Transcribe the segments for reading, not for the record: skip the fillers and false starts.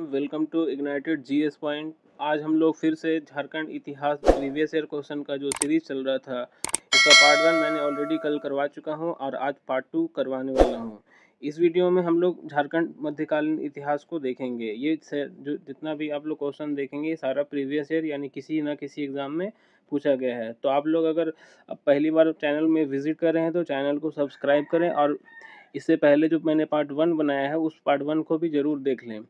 Welcome to ignited GS point. आज हम लोग फिर से झारखंड इतिहास प्रीवियस ईयर क्वेश्चन का जो सीरीज चल रहा था, इसका पार्ट 1 मैंने ऑलरेडी कल करवा चुका हूं और आज पार्ट 2 करवाने वाला हूं। इस वीडियो में हम लोग झारखंड मध्यकालीन इतिहास को देखेंगे। ये जो जितना भी आप लोग क्वेश्चन देखेंगे, सारा प्रीवियस ईयर यानी किसी न किसी एग्जाम में पूछा गया है। तो आप लोग अगर पहली बार चैनल में विजिट कर रहे हैं तो चैनल को सब्सक्राइब करें, और इससे पहले जो मैंने पार्ट 1 बनाया है उस पार्ट 1 को भी ज़रूर देख लें।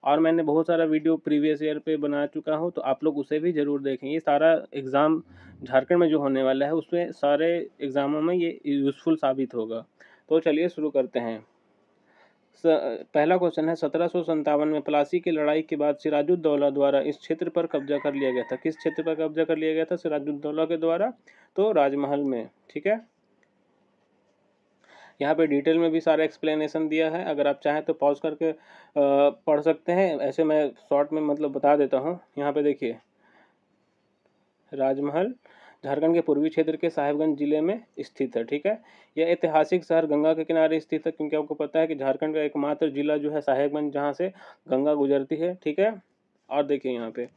और मैंने बहुत सारा वीडियो प्रीवियस ईयर पे बना चुका हूँ, तो आप लोग उसे भी ज़रूर देखें। ये सारा एग्ज़ाम झारखंड में जो होने वाला है उसमें सारे एग्ज़ामों में ये यूज़फुल साबित होगा। तो चलिए शुरू करते हैं। पहला क्वेश्चन है, 1757 में प्लासी की लड़ाई के बाद सिराजुद्दौला द्वारा इस क्षेत्र पर कब्जा कर लिया गया था। किस क्षेत्र पर कब्जा कर लिया गया था सिराजुद्दौला के द्वारा? तो राजमहल में। ठीक है, यहाँ पे डिटेल में भी सारा एक्सप्लेनेशन दिया है। अगर आप चाहें तो पॉज करके पढ़ सकते हैं, ऐसे मैं शॉर्ट में मतलब बता देता हूँ। यहाँ पे देखिए, राजमहल झारखंड के पूर्वी क्षेत्र के साहेबगंज जिले में स्थित है। ठीक है, यह ऐतिहासिक शहर गंगा के किनारे स्थित है, क्योंकि आपको पता है कि झारखंड का एकमात्र जिला जो है साहेबगंज, जहाँ से गंगा गुजरती है। ठीक है, और देखिए यहाँ पे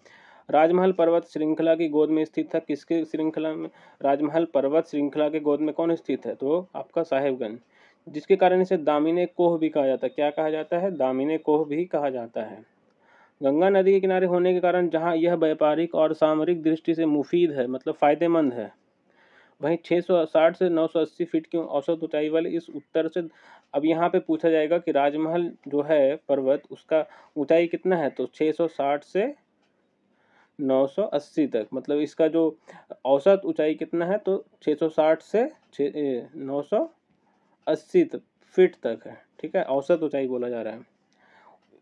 राजमहल पर्वत श्रृंखला की गोद में स्थित था। किसके श्रृंखला में? राजमहल पर्वत श्रृंखला के गोद में कौन स्थित है? तो आपका साहेबगंज, जिसके कारण इसे दामिने कोह भी कहा जाता है। क्या कहा जाता है? दामिने कोह भी कहा जाता है। गंगा नदी के किनारे होने के कारण जहां यह व्यापारिक और सामरिक दृष्टि से मुफीद है, मतलब फायदेमंद है, वहीं 660 से 980 फीट की औसत ऊंचाई वाले इस उत्तर से। अब यहाँ पे पूछा जाएगा कि राजमहल जो है पर्वत, उसका ऊंचाई कितना है? तो 660 से 980 तक, मतलब इसका जो औसत ऊंचाई कितना है? तो 660 से 980 फीट तक है। ठीक है, औसत ऊंचाई बोला जा रहा है।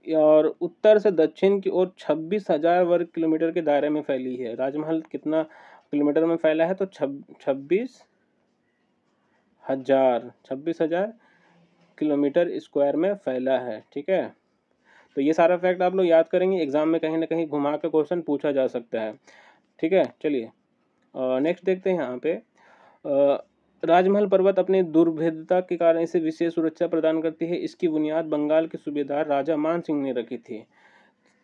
और उत्तर से दक्षिण की ओर 26,000 वर्ग किलोमीटर के दायरे में फैली है। राजमहल कितना किलोमीटर में फैला है? तो 26,000 किलोमीटर स्क्वायर में फैला है। ठीक है, तो ये सारा फैक्ट आप लोग याद करेंगे, एग्जाम में कहीं ना कहीं घुमा के क्वेश्चन पूछा जा सकता है। ठीक है, चलिए नेक्स्ट देखते हैं। यहाँ पे राजमहल पर्वत अपनी दुर्भेद्यता के कारण इसे विशेष सुरक्षा प्रदान करती है। इसकी बुनियाद बंगाल के सूबेदार राजा मान सिंह ने रखी थी।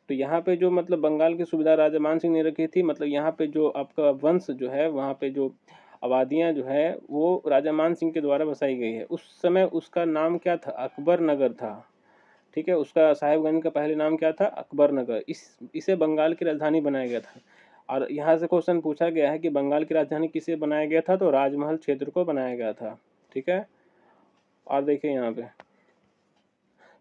तो यहाँ पे जो मतलब बंगाल के सूबेदार राजा मान सिंह ने रखी थी, मतलब यहाँ पे जो आपका वंश जो है, वहाँ पे जो आबादियाँ जो है वो राजा मान सिंह के द्वारा बसाई गई है। उस समय उसका नाम क्या था? अकबर नगर था। ठीक है, उसका साहेबगंज का पहले नाम क्या था? अकबर नगर। इसे बंगाल की राजधानी बनाया गया था। और यहाँ से क्वेश्चन पूछा गया है कि बंगाल की राजधानी किसे बनाया गया था? तो राजमहल क्षेत्र को बनाया गया था। ठीक है, और देखिए यहाँ पे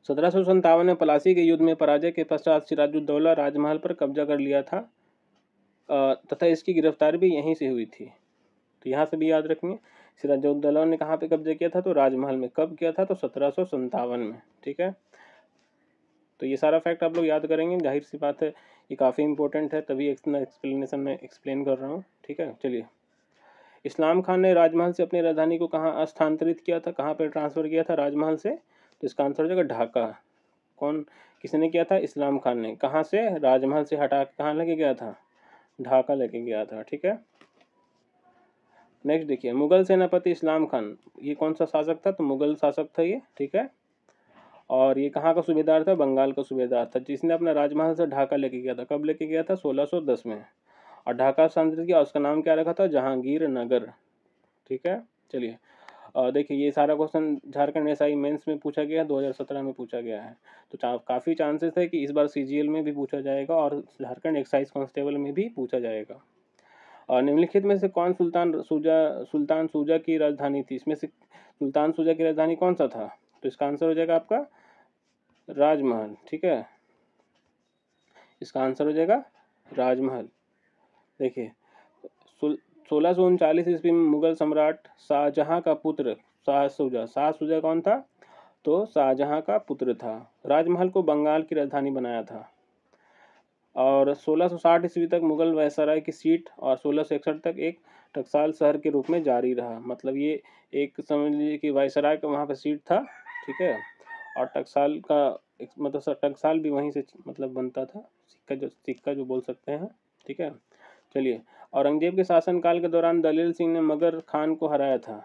1757 में प्लासी के युद्ध में पराजय के पश्चात सिराजुद्दौला राजमहल पर कब्जा कर लिया था, तथा इसकी गिरफ्तारी भी यहीं से हुई थी। तो यहाँ से भी याद रखेंगे, सिराजुद्दौला ने कहाँ पे कब्जा किया था? तो राजमहल में। कब किया था? तो 1757 में। ठीक है, तो ये सारा फैक्ट आप लोग याद करेंगे, जाहिर सी बात है ये काफ़ी इंपॉर्टेंट है, तभी एक्सप्लेनेशन में एक्सप्लेन कर रहा हूँ। ठीक है, चलिए। इस्लाम खान ने राजमहल से अपनी राजधानी को कहाँ स्थानांतरित किया था? कहाँ पर ट्रांसफ़र किया था राजमहल से? तो इसका आंसर हो जाएगा ढाका। कौन, किसने किया था? इस्लाम खान ने। कहाँ से? राजमहल से हटा के कहाँ लेके गया था? ढाका लेके गया था। ठीक है, नेक्स्ट देखिए, मुगल सेनापति इस्लाम खान, ये कौन सा शासक था? तो मुगल शासक था ये। ठीक है, और ये कहाँ का सूबेदार था? बंगाल का सूबेदार था, जिसने अपना राजमहल से ढाका लेके गया था। कब लेके गया था? 1610 में। और ढाका स्थानांतरित किया, उसका नाम क्या रखा था? जहांगीर नगर। ठीक है, चलिए देखिए, ये सारा क्वेश्चन झारखंड एसआई मेंस में पूछा गया है, 2017 में पूछा गया है। तो काफ़ी चांसेस है कि इस बार सीजीएल में भी पूछा जाएगा और झारखंड एक्साइज कांस्टेबल में भी पूछा जाएगा। और निम्नलिखित में से कौन सुल्तान सूजा की राजधानी थी? इसमें से सुल्तान सूजा की राजधानी कौन सा था? तो इसका आंसर हो जाएगा आपका राजमहल। ठीक है, इसका आंसर हो जाएगा राजमहल। देखिए, 1639 ईस्वी में मुगल सम्राट शाहजहां का पुत्र शाह सूजा कौन था? तो शाहजहां का पुत्र था। राजमहल को बंगाल की राजधानी बनाया था। और 1660 ईस्वी तक मुगल वायसराय की सीट और 1661 तक एक टकसाल शहर के रूप में जारी रहा। मतलब ये एक समझ लीजिए कि वायसराय का वहाँ पर सीट था। ठीक है, और टकसाल का मतलब टकसाल भी वहीं से मतलब बनता था, सिक्का जो बोल सकते हैं। ठीक है, चलिए। औरंगजेब के शासनकाल के दौरान दलील सिंह ने मगर खान को हराया था।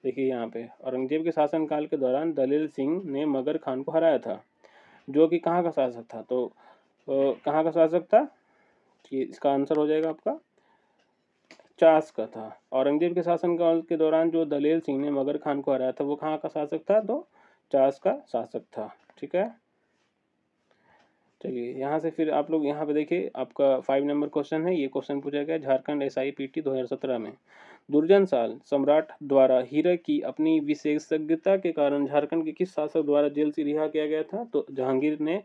देखिए यहाँ पे, औरंगजेब के शासनकाल के दौरान दलील सिंह ने मगर खान को हराया था। जो कि कहाँ का शासक था, तो कहाँ का शासक था, ये इसका आंसर हो जाएगा आपका चास का था। औरंगजेब के शासनकाल के दौरान जो दलेल सिंह ने मगर खान को हराया था वो कहाँ का शासक था, तो चास का शासक था। ठीक है, चलिए यहाँ से फिर आप लोग यहाँ पे देखिए, आपका 5 नंबर क्वेश्चन है। ये क्वेश्चन पूछा गया झारखंड SIPT 2017 में। दुर्जन साल सम्राट द्वारा हीरा की अपनी विशेषज्ञता के कारण झारखंड के किस शासक द्वारा जेल से रिहा किया गया था, तो जहांगीर ने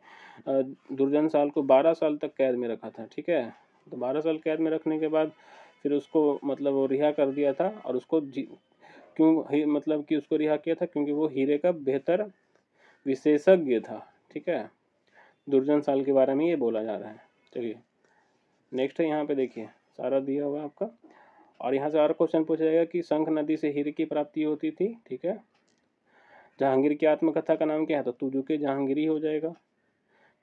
दुर्जन साल को 12 साल तक कैद में रखा था। ठीक है, तो 12 साल कैद में रखने के बाद फिर उसको मतलब वो रिहा कर दिया था, और उसको क्यों मतलब कि उसको रिहा किया था, क्योंकि वो हीरे का बेहतर विशेषज्ञ था। ठीक है, दुर्जन साल के बारे में ये बोला जा रहा है। चलिए नेक्स्ट है, यहाँ पे देखिए सारा दिया हुआ है आपका, और यहाँ से और क्वेश्चन पूछा जाएगा कि शंख नदी से हीरे की प्राप्ति होती थी। ठीक है, जहांगीर की आत्मकथा का नाम क्या है, तो तुजुके जहांगीरी हो जाएगा।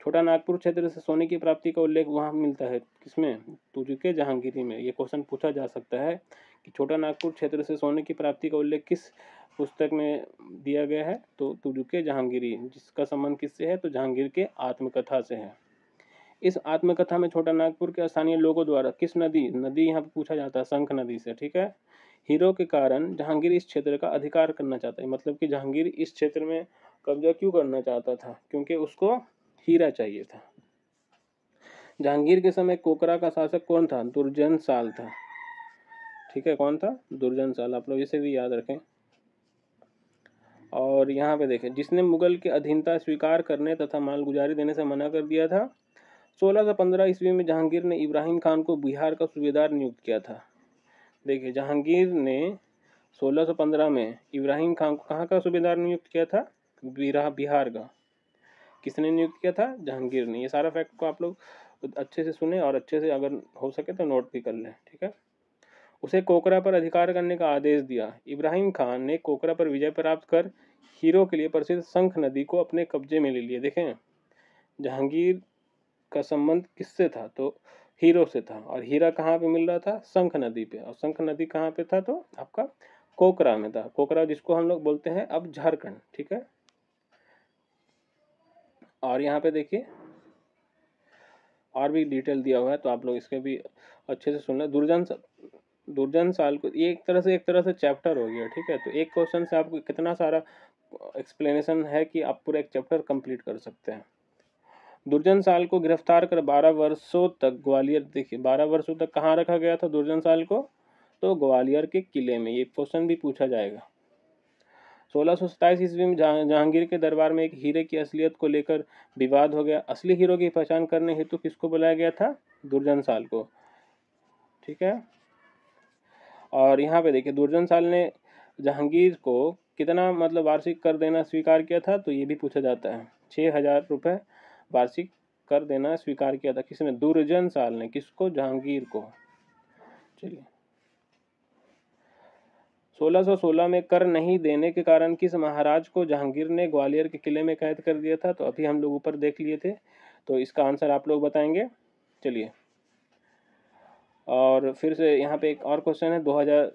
छोटा नागपुर क्षेत्र से सोने की प्राप्ति का उल्लेख वहाँ मिलता है किसमें, तुजुके जहांगीरी में। ये क्वेश्चन पूछा जा सकता है कि छोटा नागपुर क्षेत्र से सोने की प्राप्ति का उल्लेख किस पुस्तक में दिया गया है, तो तुजुके जहांगीरी, जिसका संबंध किससे है, तो जहांगीर के आत्मकथा से है। इस आत्मकथा में छोटा नागपुर के स्थानीय लोगों द्वारा किस नदी यहाँ पे पूछा जाता है, शंख नदी से। ठीक है, हीरो के कारण जहांगीर इस क्षेत्र का अधिकार करना चाहता है, मतलब कि जहांगीर इस क्षेत्र में कब्जा क्यों करना चाहता था, क्योंकि उसको हीरा चाहिए था। जहांगीर के समय कोकरा का शासक कौन था, दुर्जन साल था। ठीक है, कौन था, दुर्जन साल, आप लोग इसे भी याद रखें। और यहाँ पे देखें, जिसने मुगल की अधीनता स्वीकार करने तथा मालगुजारी देने से मना कर दिया था। 1615 ईस्वी में जहांगीर ने इब्राहिम खान को बिहार का सूबेदार नियुक्त किया था। देखिए, जहांगीर ने 1615 में इब्राहिम खान को कहाँ का सूबेदार नियुक्त किया था, बिहार का। किसने नियुक्त किया था, जहांगीर ने। ये सारा फैक्ट को आप लोग अच्छे से सुने और अच्छे से अगर हो सके तो नोट भी कर लें। ठीक है, उसे कोकरा पर अधिकार करने का आदेश दिया। इब्राहिम खान ने कोकरा पर विजय प्राप्त कर हीरो के लिए प्रसिद्ध शंख नदी को अपने कब्जे में ले लिया। देखें, जहांगीर का संबंध किससे था, तो हीरो से था, और हीरा कहाँ पे मिल रहा था, शंख नदी पे। और शंख नदी कहाँ पे था, तो आपका कोकरा में था। कोकरा जिसको हम लोग बोलते हैं अब झारखंड। ठीक है, और यहाँ पे देखिए और भी डिटेल दिया हुआ है, तो आप लोग इसके भी अच्छे से सुन लें। दुर्जन साल को ये एक तरह से चैप्टर हो गया। ठीक है, तो एक क्वेश्चन से आपको कितना सारा एक्सप्लेनेशन है कि आप पूरा एक चैप्टर कंप्लीट कर सकते हैं। दुर्जन साल को गिरफ्तार कर 12 वर्षों तक ग्वालियर, देखिए 12 वर्षों तक कहाँ रखा गया था दुर्जन साल को, तो ग्वालियर के किले में। ये क्वेश्चन भी पूछा जाएगा। 1627 ईस्वी में जहांगीर के दरबार में एक हीरे की असलियत को लेकर विवाद हो गया। असली हीरो की पहचान करने हेतु किसको बुलाया गया था, दुर्जन साल को। ठीक है, और यहाँ पे देखिए दुर्जन साल ने जहांगीर को कितना मतलब वार्षिक कर देना स्वीकार किया था, तो ये भी पूछा जाता है। 6,000 रुपये वार्षिक कर देना स्वीकार किया था किसने, दुर्जन साल ने। किसको, जहांगीर को। चलिए, 1616 में कर नहीं देने के कारण किस महाराज को जहांगीर ने ग्वालियर के किले में कैद कर दिया था, तो अभी हम लोग ऊपर देख लिए थे, तो इसका आंसर आप लोग बताएंगे। चलिए, और फिर से यहाँ पे एक और क्वेश्चन है 2000,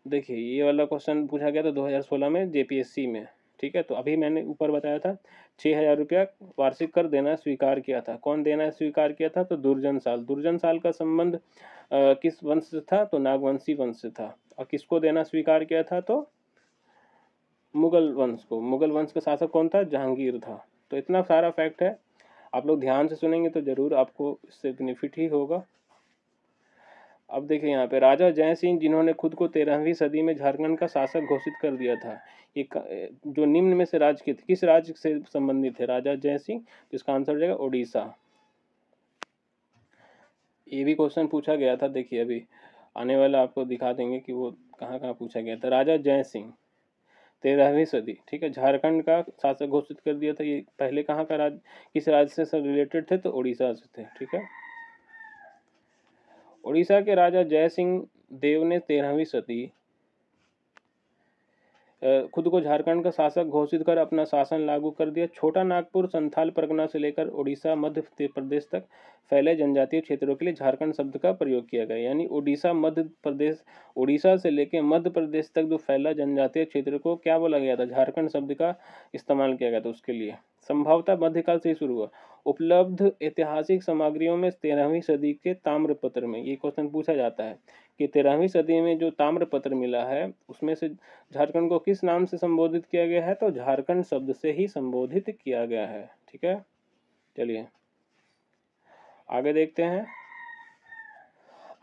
देखिए ये वाला क्वेश्चन पूछा गया था 2016 में JPSC में। ठीक है, तो अभी मैंने ऊपर बताया था 6,000 रुपया वार्षिक कर देना स्वीकार किया था। कौन देना स्वीकार किया था, तो दुर्जन साल। दुर्जन साल का संबंध किस वंश से था, तो नागवंशी वंश से था। और किसको देना स्वीकार किया था, तो मुगल वंश को। मुगल वंश का शासक कौन था, जहांगीर था। तो इतना सारा फैक्ट है, आप लोग ध्यान से सुनेंगे तो जरूर आपको इससे बेनिफिट ही होगा। अब देखिए यहाँ पे राजा जय सिंह, जिन्होंने खुद को 13वीं सदी में झारखंड का शासक घोषित कर दिया था, ये जो निम्न में से राज्य के किस राज्य से संबंधित है राजा जय सिंह, तो इसका आंसर हो जाएगा उड़ीसा। ये भी क्वेश्चन पूछा गया था, देखिए अभी आने वाला आपको दिखा देंगे कि वो कहाँ कहाँ पूछा गया था। राजा जय सिंह 13वीं सदी, ठीक है, झारखंड का शासक घोषित कर दिया था। ये पहले कहाँ का राज्य, किस राज्य से रिलेटेड थे, तो उड़ीसा से थे। ठीक है, उड़ीसा के राजा जय सिंह देव ने 13वीं सदी खुद को झारखंड का शासक घोषित कर अपना शासन लागू कर दिया। छोटा नागपुर संथाल परगना से लेकर उड़ीसा मध्य प्रदेश तक फैले जनजातीय क्षेत्रों के लिए झारखंड शब्द का प्रयोग किया गया। यानी उड़ीसा मध्य प्रदेश, उड़ीसा से लेकर मध्य प्रदेश तक जो फैला जनजातीय क्षेत्र को क्या बोला गया था, झारखंड शब्द का इस्तेमाल किया गया था उसके लिए। संभवतः मध्यकाल से ही शुरू हुआ। उपलब्ध ऐतिहासिक सामग्रियों में 13वीं सदी के ताम्रपत्र में, ये क्वेश्चन पूछा जाता है कि 13वीं सदी में जो ताम्रपत्र मिला है उसमें से झारखंड को किस नाम से संबोधित किया गया है, तो झारखंड शब्द से ही संबोधित किया गया है। ठीक है, चलिए आगे देखते हैं।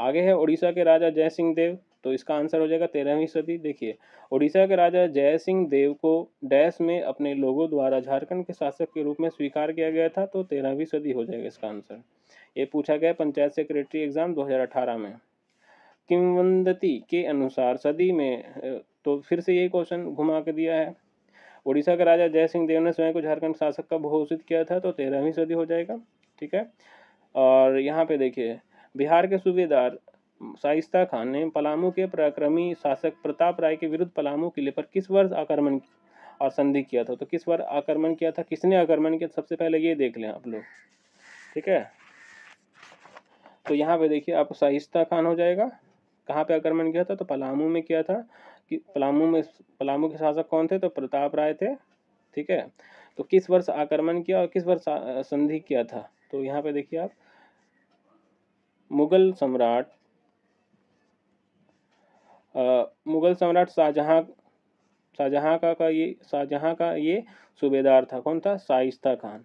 आगे है उड़ीसा के राजा जय सिंह देव, तो इसका आंसर हो जाएगा 13वीं सदी। देखिए, उड़ीसा के राजा जय सिंह देव को डैश में अपने लोगों द्वारा झारखंड के शासक के रूप में स्वीकार किया गया था, तो 13वीं सदी हो जाएगा इसका आंसर। ये पूछा गया पंचायत सेक्रेटरी एग्जाम 2018 में। किंवदंती के अनुसार सदी में, तो फिर से ये क्वेश्चन घुमा के दिया है। उड़ीसा के राजा जय सिंह देव ने स्वयं को झारखंड शासक कब घोषित किया था, तो 13वीं सदी हो जाएगा। ठीक है, और यहाँ पे देखिए, बिहार के सूबेदार शाइस्ता खान ने पलामू के पराक्रमी शासक प्रताप राय के विरुद्ध पलामू किले पर किस वर्ष आक्रमण और संधि किया था, तो किस वर्ष आक्रमण किया था, किसने आक्रमण किया, सबसे पहले ये देख लें आप लोग। ठीक है, तो यहाँ पे देखिए आप शाइस्ता खान हो जाएगा। कहाँ पे आक्रमण किया था, तो पलामू में किया था। कि पलामू के शासक कौन थे, तो प्रताप राय थे। ठीक है, तो किस वर्ष आक्रमण किया और किस वर्ष संधि किया था, तो यहाँ पे देखिए आप मुगल सम्राट शाहजहां का ये सूबेदार था। कौन था, शाइस्ता खान।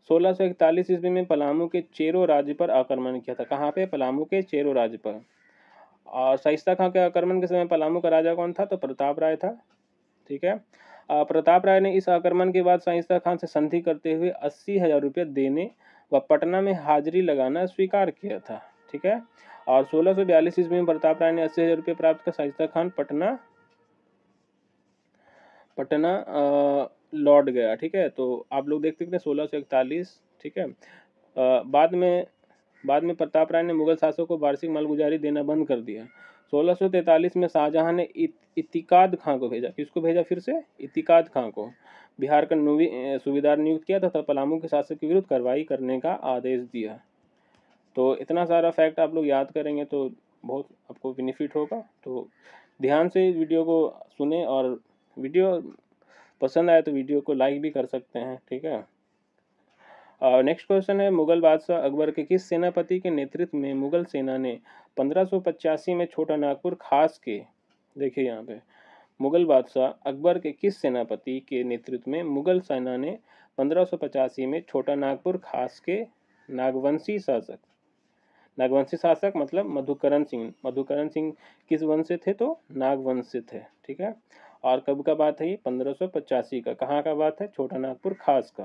1641 ईस्वी में पलामू के चेरो राज्य पर आक्रमण किया था। कहाँ पे, पलामू के चेरो राज्य पर। और शाइस्ता खान के आक्रमण के समय पलामू का राजा कौन था, तो प्रताप राय था। ठीक है, प्रताप राय ने इस आक्रमण के बाद शाइस्ता खान से संधि करते हुए 80,000 रुपये देने व पटना में हाजिरी लगाना स्वीकार किया था। ठीक है, और 1642 ईस्वी में प्रताप राय ने 80,000 रुपये प्राप्त कर शाइस्ता खान पटना लौट गया। ठीक है, तो आप लोग देख सकते हैं 1641। ठीक है, बाद में प्रताप राय ने मुगल शासकों को वार्षिक मालगुजारी देना बंद कर दिया। 1643 में शाहजहां ने इतिकाद खां को भेजा। किसको भेजा, फिर से इतिकाद खां को बिहार का सूबेदार नियुक्त किया तथा पलामू के शासक के विरुद्ध कार्रवाई करने का आदेश दिया। तो इतना सारा फैक्ट आप लोग याद करेंगे तो बहुत आपको बेनिफिट होगा। तो ध्यान से वीडियो को सुने, और वीडियो पसंद आए तो वीडियो को लाइक भी कर सकते हैं। ठीक है, नेक्स्ट क्वेश्चन है, मुगल बादशाह अकबर के किस सेनापति के नेतृत्व में मुगल सेना ने 1585 में छोटा नागपुर खास के, देखिए यहाँ पे, मुगल बादशाह अकबर के किस सेनापति के नेतृत्व में मुगल सेना ने 1585 में छोटा नागपुर खास के नागवंशी शासक मतलब मधुकरण सिंह किस वंश से थे, तो नागवंश से थे। ठीक है, और कब का बात है ये, 1585 का। कहाँ का बात है, छोटा नागपुर खास का।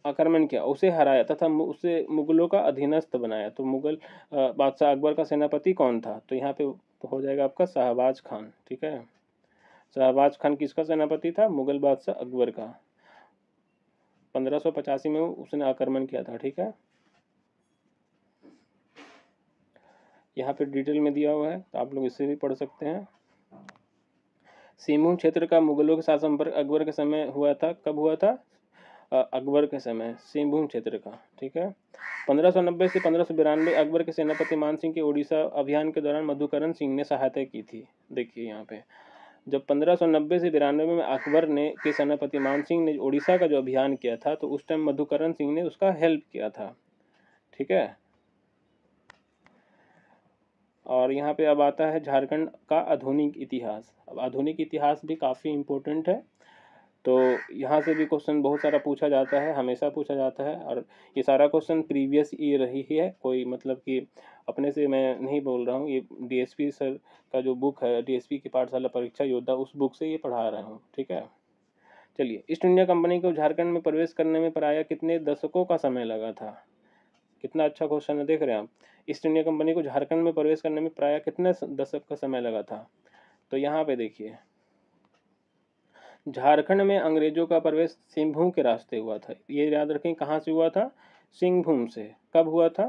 आक्रमण किया, उसे हराया तथा उसे मुगलों का अधीनस्थ बनाया। तो मुगल बादशाह अकबर का सेनापति कौन था, तो यहाँ पे तो हो जाएगा आपका शाहबाज खान। ठीक है, शाहबाज खान किसका सेनापति था, मुगल बादशाह अकबर का। 1585 में उसने आक्रमण किया था। ठीक है, यहाँ पे डिटेल में दिया हुआ है, तो आप लोग इससे भी पढ़ सकते हैं। सिंहभूम क्षेत्र का मुगलों के साथ संपर्क अकबर के समय हुआ था। कब हुआ था, अकबर के समय सिंहभूम क्षेत्र का। ठीक है, 1590 से 1592 अकबर के सेनापति मान सिंह के उड़ीसा अभियान के दौरान मधुकरण सिंह ने सहायता की थी। देखिए यहाँ पे, जब 1590 से 92 में अकबर ने के सेनापति मान सिंह ने उड़ीसा का जो अभियान किया था, तो उस टाइम मधुकरण सिंह ने उसका हेल्प किया था। ठीक है, और यहाँ पे अब आता है झारखंड का आधुनिक इतिहास। अब आधुनिक इतिहास भी काफ़ी इम्पोर्टेंट है, तो यहाँ से भी क्वेश्चन बहुत सारा पूछा जाता है, हमेशा पूछा जाता है। और ये सारा क्वेश्चन प्रीवियस ईयर रही है, कोई मतलब कि अपने से मैं नहीं बोल रहा हूँ। ये डीएसपी सर का जो बुक है, डीएसपी की पाठशाला परीक्षा योद्धा, उस बुक से ये पढ़ा रहा हूँ। ठीक है, चलिए, ईस्ट इंडिया कंपनी को झारखंड में प्रवेश करने में प्रायः कितने दशकों का समय लगा था। कितना अच्छा क्वेश्चन है, देख रहे हैं आप। ईस्ट इंडिया कंपनी को झारखंड में प्रवेश करने में प्रायः कितने दशक का समय लगा था, तो यहाँ पे देखिए, झारखंड में अंग्रेजों का प्रवेश सिंहभूम के रास्ते हुआ था। ये याद रखें, कहाँ से हुआ था, सिंहभूम से। कब हुआ था,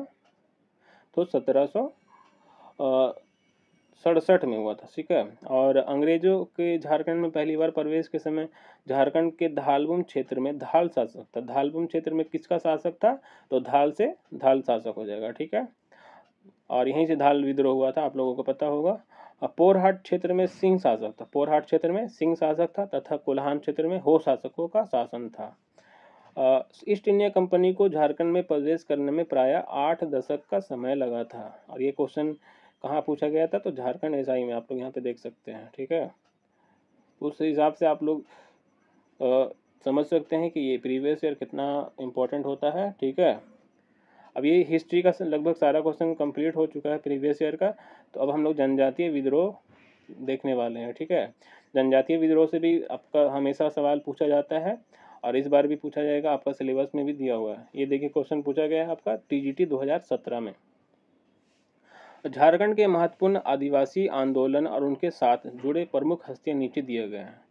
तो 1767 में हुआ था। ठीक है, और अंग्रेजों के झारखंड में पहली बार प्रवेश के समय झारखंड के धालबुम क्षेत्र में धाल शासक था। धालबुम क्षेत्र में किसका शासक था, तो धाल शासक हो जाएगा। ठीक है, और यहीं से धाल विद्रोह हुआ था, आप लोगों को पता होगा। पोरहाट क्षेत्र में सिंह शासक था, पोरहाट क्षेत्र में सिंह शासक था तथा कोल्हान क्षेत्र में हो शासकों का शासन था। ईस्ट इंडिया कंपनी को झारखंड में प्रवेश करने में प्रायः 8 दशक का समय लगा था। और ये क्वेश्चन कहाँ पूछा गया था, तो झारखंड एसआई में, आप लोग यहाँ पे देख सकते हैं। ठीक है, उस हिसाब से आप लोग समझ सकते हैं कि ये प्रीवियस ईयर कितना इम्पोर्टेंट होता है। ठीक है, अब ये हिस्ट्री का लगभग सारा क्वेश्चन कंप्लीट हो चुका है प्रीवियस ईयर का। तो अब हम लोग जनजातीय विद्रोह देखने वाले हैं। ठीक है, जनजातीय विद्रोह से भी आपका हमेशा सवाल पूछा जाता है और इस बार भी पूछा जाएगा, आपका सिलेबस में भी दिया हुआ है। ये देखिए क्वेश्चन पूछा गया है आपका टीजीटी 2017 में। झारखंड के महत्वपूर्ण आदिवासी आंदोलन और उनके साथ जुड़े प्रमुख हस्तियां नीचे दिए गए हैं।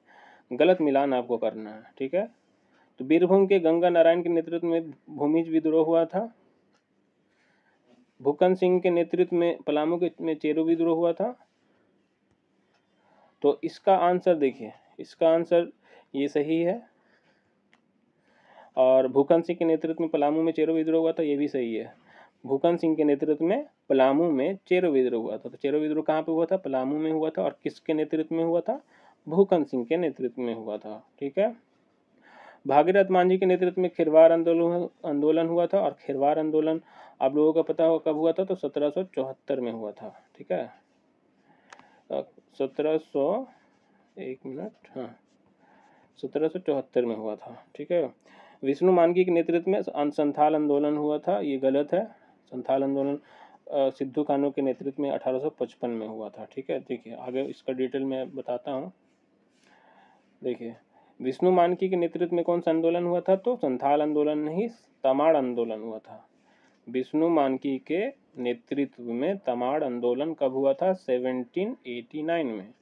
गलत मिलान आपको करना है। ठीक है, तो बीरभूम के गंगा नारायण के नेतृत्व में भूमिज विद्रोह हुआ था। भूकन सिंह के नेतृत्व में पलामू में चेरो विद्रोह हुआ था। तो इसका आंसर देखिए, इसका आंसर ये सही है। और भूकन सिंह के नेतृत्व में पलामू में चेरो विद्रोह हुआ था, ये भी सही है। भूकन सिंह के नेतृत्व में पलामू में चेरो विद्रोह हुआ था। तो चेरो विद्रोह कहाँ पे हुआ था, पलामू में हुआ था। और किसके नेतृत्व में हुआ था, भूकन सिंह के नेतृत्व में हुआ था। ठीक है, भागीरथ मांझी के नेतृत्व में खिरवार आंदोलन हुआ था। और खिरवार आंदोलन आप लोगों का पता हो कब हुआ था, तो 1774 में हुआ था। ठीक है, 1774 में हुआ था। ठीक है, विष्णु मानकी के नेतृत्व में संथाल आंदोलन हुआ था, ये गलत है। संथाल आंदोलन सिद्धू कान्हू के नेतृत्व में 1855 में हुआ था। ठीक है, देखिए आगे इसका डिटेल मैं बताता हूँ। देखिए, विष्णु मानकी के नेतृत्व में कौन सा आंदोलन हुआ था, तो संथाल आंदोलन नहीं, तमाड़ आंदोलन हुआ था। विष्णु मानकी के नेतृत्व में तमाड़ आंदोलन कब हुआ था, 1789 में।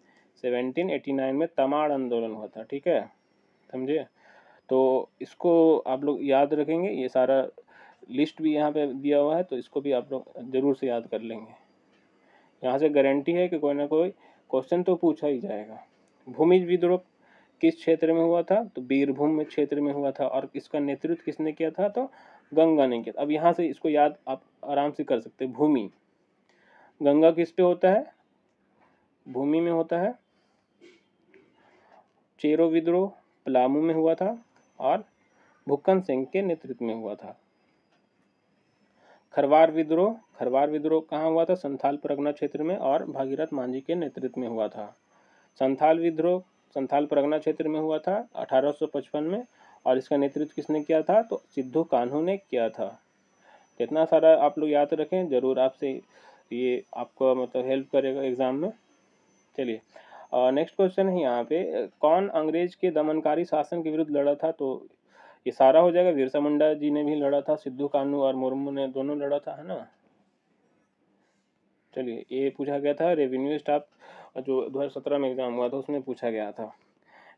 1789 में तमाड़ आंदोलन हुआ था। ठीक है, समझे। तो इसको आप लोग याद रखेंगे, ये सारा लिस्ट भी यहाँ पे दिया हुआ है, तो इसको भी आप लोग जरूर से याद कर लेंगे। यहाँ से गारंटी है कि कोई ना कोई क्वेश्चन तो पूछा ही जाएगा। भूमिज विद्रोह किस क्षेत्र में हुआ था, तो बीरभूम में क्षेत्र में हुआ था। और इसका नेतृत्व किसने किया था, तो गंगा ने किया। अब यहाँ से इसको याद आप आराम से कर सकते हैं। भूमि, गंगा किस पे होता है, भूमि में होता है। चेरो विद्रोह पलामू में हुआ था और भूकन सिंह के नेतृत्व में हुआ था। खरवार विद्रोह कहाँ हुआ था, संथाल परगना क्षेत्र में और भागीरथ मांझी के नेतृत्व में हुआ था। संथाल विद्रोह संथाल परगना क्षेत्र में हुआ था 1855 में। और इसका नेतृत्व किसने किया था, तो सिद्धू कान्हू ने किया था। कितना सारा आप लोग याद रखें, जरूर आपसे ये आपको मतलब हेल्प करेगा एग्जाम में। चलिए नेक्स्ट क्वेश्चन है यहाँ पे, कौन अंग्रेज के दमनकारी शासन के विरुद्ध लड़ा था, तो ये सारा हो जाएगा। बिरसा मुंडा जी ने भी लड़ा था, सिद्धू कान्हू और मुर्मू ने दोनों लड़ा था, है ना। चलिए, ये पूछा गया था रेवेन्यू स्टाफ जो 2017 में एग्जाम हुआ था, उसमें पूछा गया था।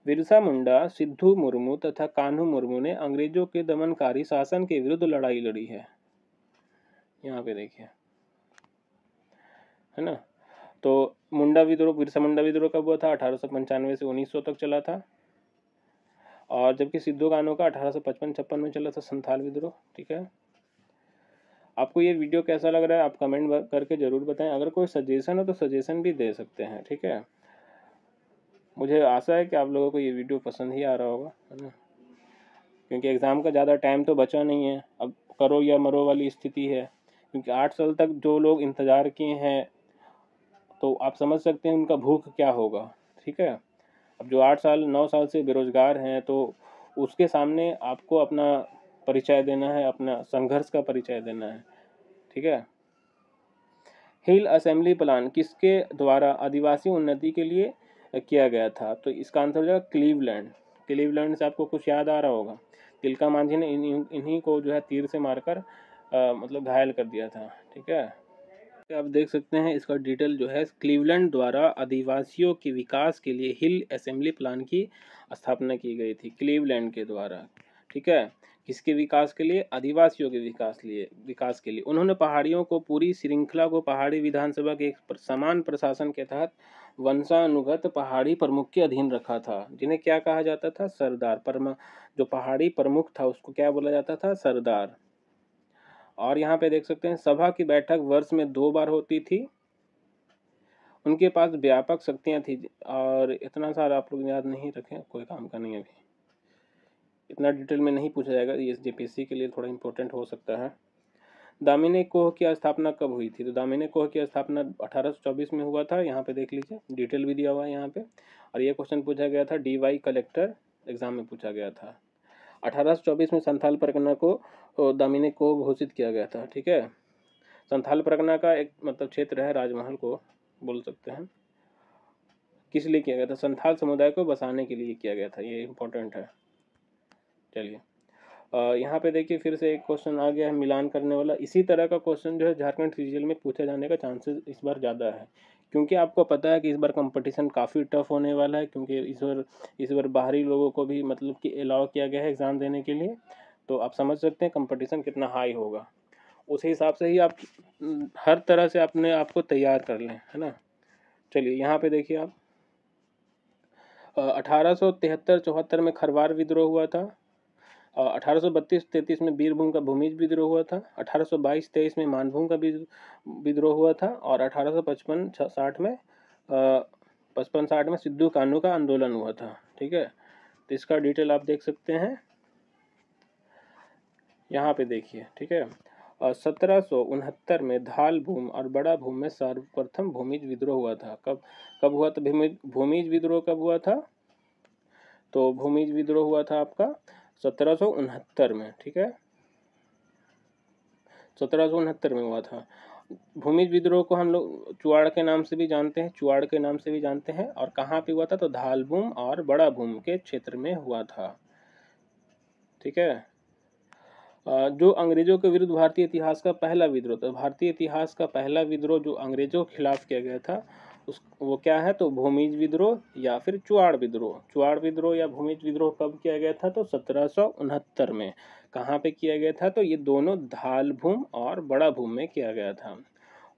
बिरसा मुंडा, सिद्धू मुर्मू तथा कान्हू मुर्मू ने अंग्रेजों के दमनकारी शासन के विरुद्ध लड़ाई लड़ी है। यहाँ पे देखिए, है ना। तो मुंडा विद्रोह, बिरसा मुंडा विद्रोह कब हुआ था, 1895 से 1900 तक चला था। और जबकि सिद्धू कान्हू का 1855-56 में चला था संथाल विद्रोह। ठीक है, आपको ये वीडियो कैसा लग रहा है, आप कमेंट करके जरूर बताएं। अगर कोई सजेशन हो तो सजेशन भी दे सकते हैं। ठीक है, मुझे आशा है कि आप लोगों को ये वीडियो पसंद ही आ रहा होगा, है ना, क्योंकि एग्ज़ाम का ज़्यादा टाइम तो बचा नहीं है। अब करो या मरो वाली स्थिति है, क्योंकि 8 साल तक जो लोग इंतज़ार किए हैं, तो आप समझ सकते हैं उनका भूख क्या होगा। ठीक है, अब जो 8 साल 9 साल से बेरोजगार हैं, तो उसके सामने आपको अपना परिचय देना है, अपना संघर्ष का परिचय देना है। ठीक है, हिल असेंबली प्लान किसके द्वारा आदिवासी उन्नति के लिए किया गया था, तो इसका आंसर हो जाएगा क्लीवलैंड। क्लीवलैंड से आपको कुछ याद आ रहा होगा, तिलका मांझी ने इन्हीं को जो है तीर से मारकर मतलब घायल कर दिया था। ठीक है, आप देख सकते हैं इसका डिटेल जो है, क्लीवलैंड द्वारा आदिवासियों के विकास के लिए हिल असेंबली प्लान की स्थापना की गई थी, क्लीवलैंड के द्वारा। ठीक है, किसके विकास के लिए, आदिवासियों के विकास के लिए उन्होंने पहाड़ियों को, पूरी श्रृंखला को पहाड़ी विधानसभा के एक समान प्रशासन के तहत वंशानुगत पहाड़ी प्रमुख के अधीन रखा था, जिन्हें क्या कहा जाता था, सरदार। जो पहाड़ी प्रमुख था उसको क्या बोला जाता था, सरदार। और यहाँ पे देख सकते हैं सभा की बैठक वर्ष में 2 बार होती थी उनके पास व्यापक शक्तियाँ थी और इतना सारा आप लोग याद नहीं रखें, कोई काम का नहीं, अभी इतना डिटेल में नहीं पूछा जाएगा, ये जेपीएससी के लिए थोड़ा इंपॉर्टेंट हो सकता है। दामिनी कोह की स्थापना कब हुई थी? तो दामिनी कोह की स्थापना 1824 में हुआ था, यहाँ पे देख लीजिए, डिटेल भी दिया हुआ है यहाँ पे। और ये क्वेश्चन पूछा गया था DY कलेक्टर एग्जाम में पूछा गया था। 1824 में संथाल परगना को दामिनी कोह घोषित किया गया था, ठीक है। संथाल परगना का एक मतलब क्षेत्र है, राजमहल को बोल सकते हैं। किस लिए किया गया था? संथाल समुदाय को बसाने के लिए किया गया था, ये इंपॉर्टेंट है। चलिए यहाँ पे देखिए फिर से एक क्वेश्चन आ गया है मिलान करने वाला। इसी तरह का क्वेश्चन जो है झारखंड सीजीएल में पूछे जाने का चांसेस इस बार ज़्यादा है, क्योंकि आपको पता है कि इस बार कंपटीशन काफ़ी टफ होने वाला है, क्योंकि इस बार बाहरी लोगों को भी मतलब कि अलाउ किया गया है एग्ज़ाम देने के लिए। तो आप समझ सकते हैं कंपटीशन कितना हाई होगा, उस हिसाब से ही आप हर तरह से अपने आप को तैयार कर लें, है ना। चलिए यहाँ पे देखिए आप 1873-74 में खरवार विद्रोह हुआ था। 1832-33 में बीरभूम का भूमिज विद्रोह हुआ था। 1822-23 में मानभूम का विद्रोह हुआ था। और 1855-60 में 55-60 में सिद्धू कान्हू का आंदोलन हुआ था, ठीक है। तो इसका डिटेल आप देख सकते हैं यहाँ पे देखिए, ठीक है। 1769 में धाल भूम और बड़ा भूम में सर्वप्रथम भूमिज विद्रोह हुआ था। कब हुआ था भूमिज विद्रोह? कब हुआ था? तो भूमिज विद्रोह हुआ था आपका 1769 में, ठीक है, 1769 में हुआ था। भूमिज विद्रोह को हम लोग चुआड़ के नाम से भी जानते हैं, चुआड़ के नाम से भी जानते हैं। और कहाँ पे हुआ था? तो धालभूम और बड़ा भूम के क्षेत्र में हुआ था, ठीक है। जो अंग्रेजों के विरुद्ध भारतीय इतिहास का पहला विद्रोह था, भारतीय इतिहास का पहला विद्रोह जो अंग्रेजों के खिलाफ किया गया था वो क्या है? तो भूमिज विद्रोह या फिर चुआड़ विद्रोह। चुआड़ विद्रोह या भूमिज विद्रोह कब किया गया था? तो 1769 में। कहाँ पे किया गया था? तो ये दोनों धालभूम और बड़ा भूम में किया गया था।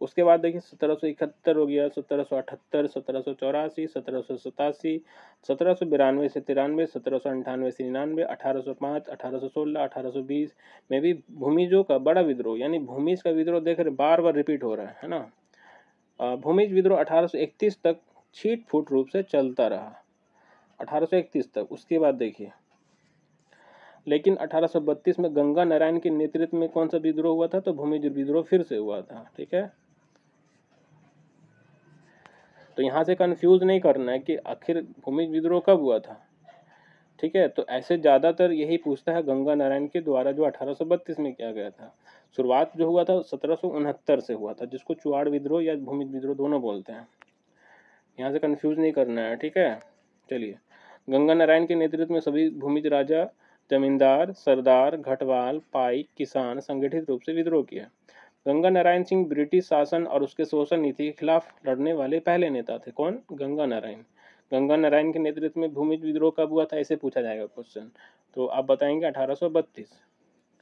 उसके बाद देखिए 1771 हो गया, 1778, 1784, 1787, 1792 से 93, 1798 से 99, 1805, 1816, 1820 में भी भूमिजों का बड़ा विद्रोह यानी भूमिज का विद्रोह देख रहे बार बार रिपीट हो रहा है ना। भूमिज विद्रोह 1831 तक छीट फूट रूप से चलता रहा, 1831 तक। उसके बाद देखिए लेकिन 1832 में गंगा नारायण के नेतृत्व में कौन सा विद्रोह हुआ था? तो भूमिज विद्रोह फिर से हुआ था, ठीक है। तो यहाँ से कंफ्यूज नहीं करना है कि आखिर भूमिज विद्रोह कब हुआ था, ठीक है। तो ऐसे ज़्यादातर यही पूछता है गंगा नारायण के द्वारा जो 1832 में किया गया था। शुरुआत जो हुआ था 1769 से हुआ था, जिसको चुआड़ विद्रोह या भूमिज विद्रोह दोनों बोलते हैं। यहाँ से कंफ्यूज नहीं करना है, ठीक है। चलिए गंगा नारायण के नेतृत्व में सभी भूमिज राजा, जमींदार, सरदार, घटवाल, पाइक, किसान संगठित रूप से विद्रोह किया। गंगा नारायण सिंह ब्रिटिश शासन और उसके शोषण नीति के खिलाफ लड़ने वाले पहले नेता थे। कौन? गंगा नारायण। गंगा नारायण के नेतृत्व में भूमिज विद्रोह कब हुआ था? ऐसे पूछा जाएगा क्वेश्चन, तो आप बताएंगे 1832,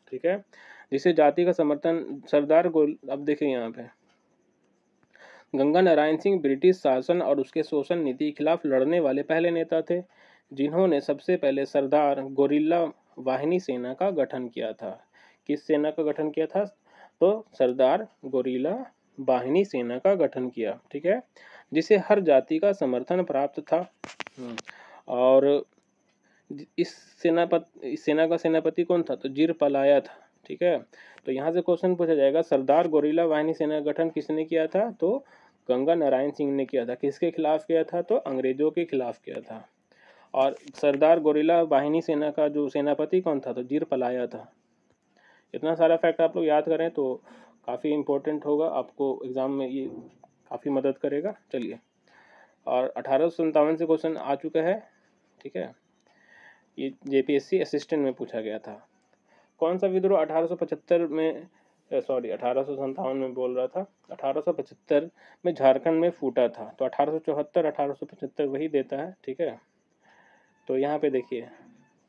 ठीक है। जिसे जाति का समर्थन सरदार गोल। अब देखिए यहाँ पे गंगा नारायण सिंह ब्रिटिश शासन और उसके शोषण नीति के खिलाफ लड़ने वाले पहले नेता थे, जिन्होंने सबसे पहले सरदार गोरिल्ला वाहिनी सेना का गठन किया था। किस सेना का गठन किया था? तो सरदार गोरिल्ला वाहिनी सेना का गठन किया, ठीक है, जिसे हर जाति का समर्थन प्राप्त था। और इस सेना का सेनापति कौन था? तो जिरपलाया था, ठीक है। तो यहाँ से क्वेश्चन पूछा जाएगा सरदार गोरिल्ला वाहिनी सेना का गठन किसने किया था? तो गंगा नारायण सिंह ने किया था। किसके खिलाफ किया था? तो अंग्रेजों के खिलाफ किया था। और सरदार गोरिल्ला वाहिनी सेना का जो सेनापति कौन था? तो जिरपलाया था। इतना सारा फैक्ट आप लोग याद करें तो काफ़ी इम्पोर्टेंट होगा, आपको एग्ज़ाम में ये काफ़ी मदद करेगा। चलिए और 1857 से क्वेश्चन आ चुका है, ठीक है। ये जेपीएससी असिस्टेंट में पूछा गया था। कौन सा विद्रोह 1875 में 1857 में बोल रहा था, 1875 में झारखंड में फूटा था। तो 1874 1875 वही देता है, ठीक है। तो यहाँ पे देखिए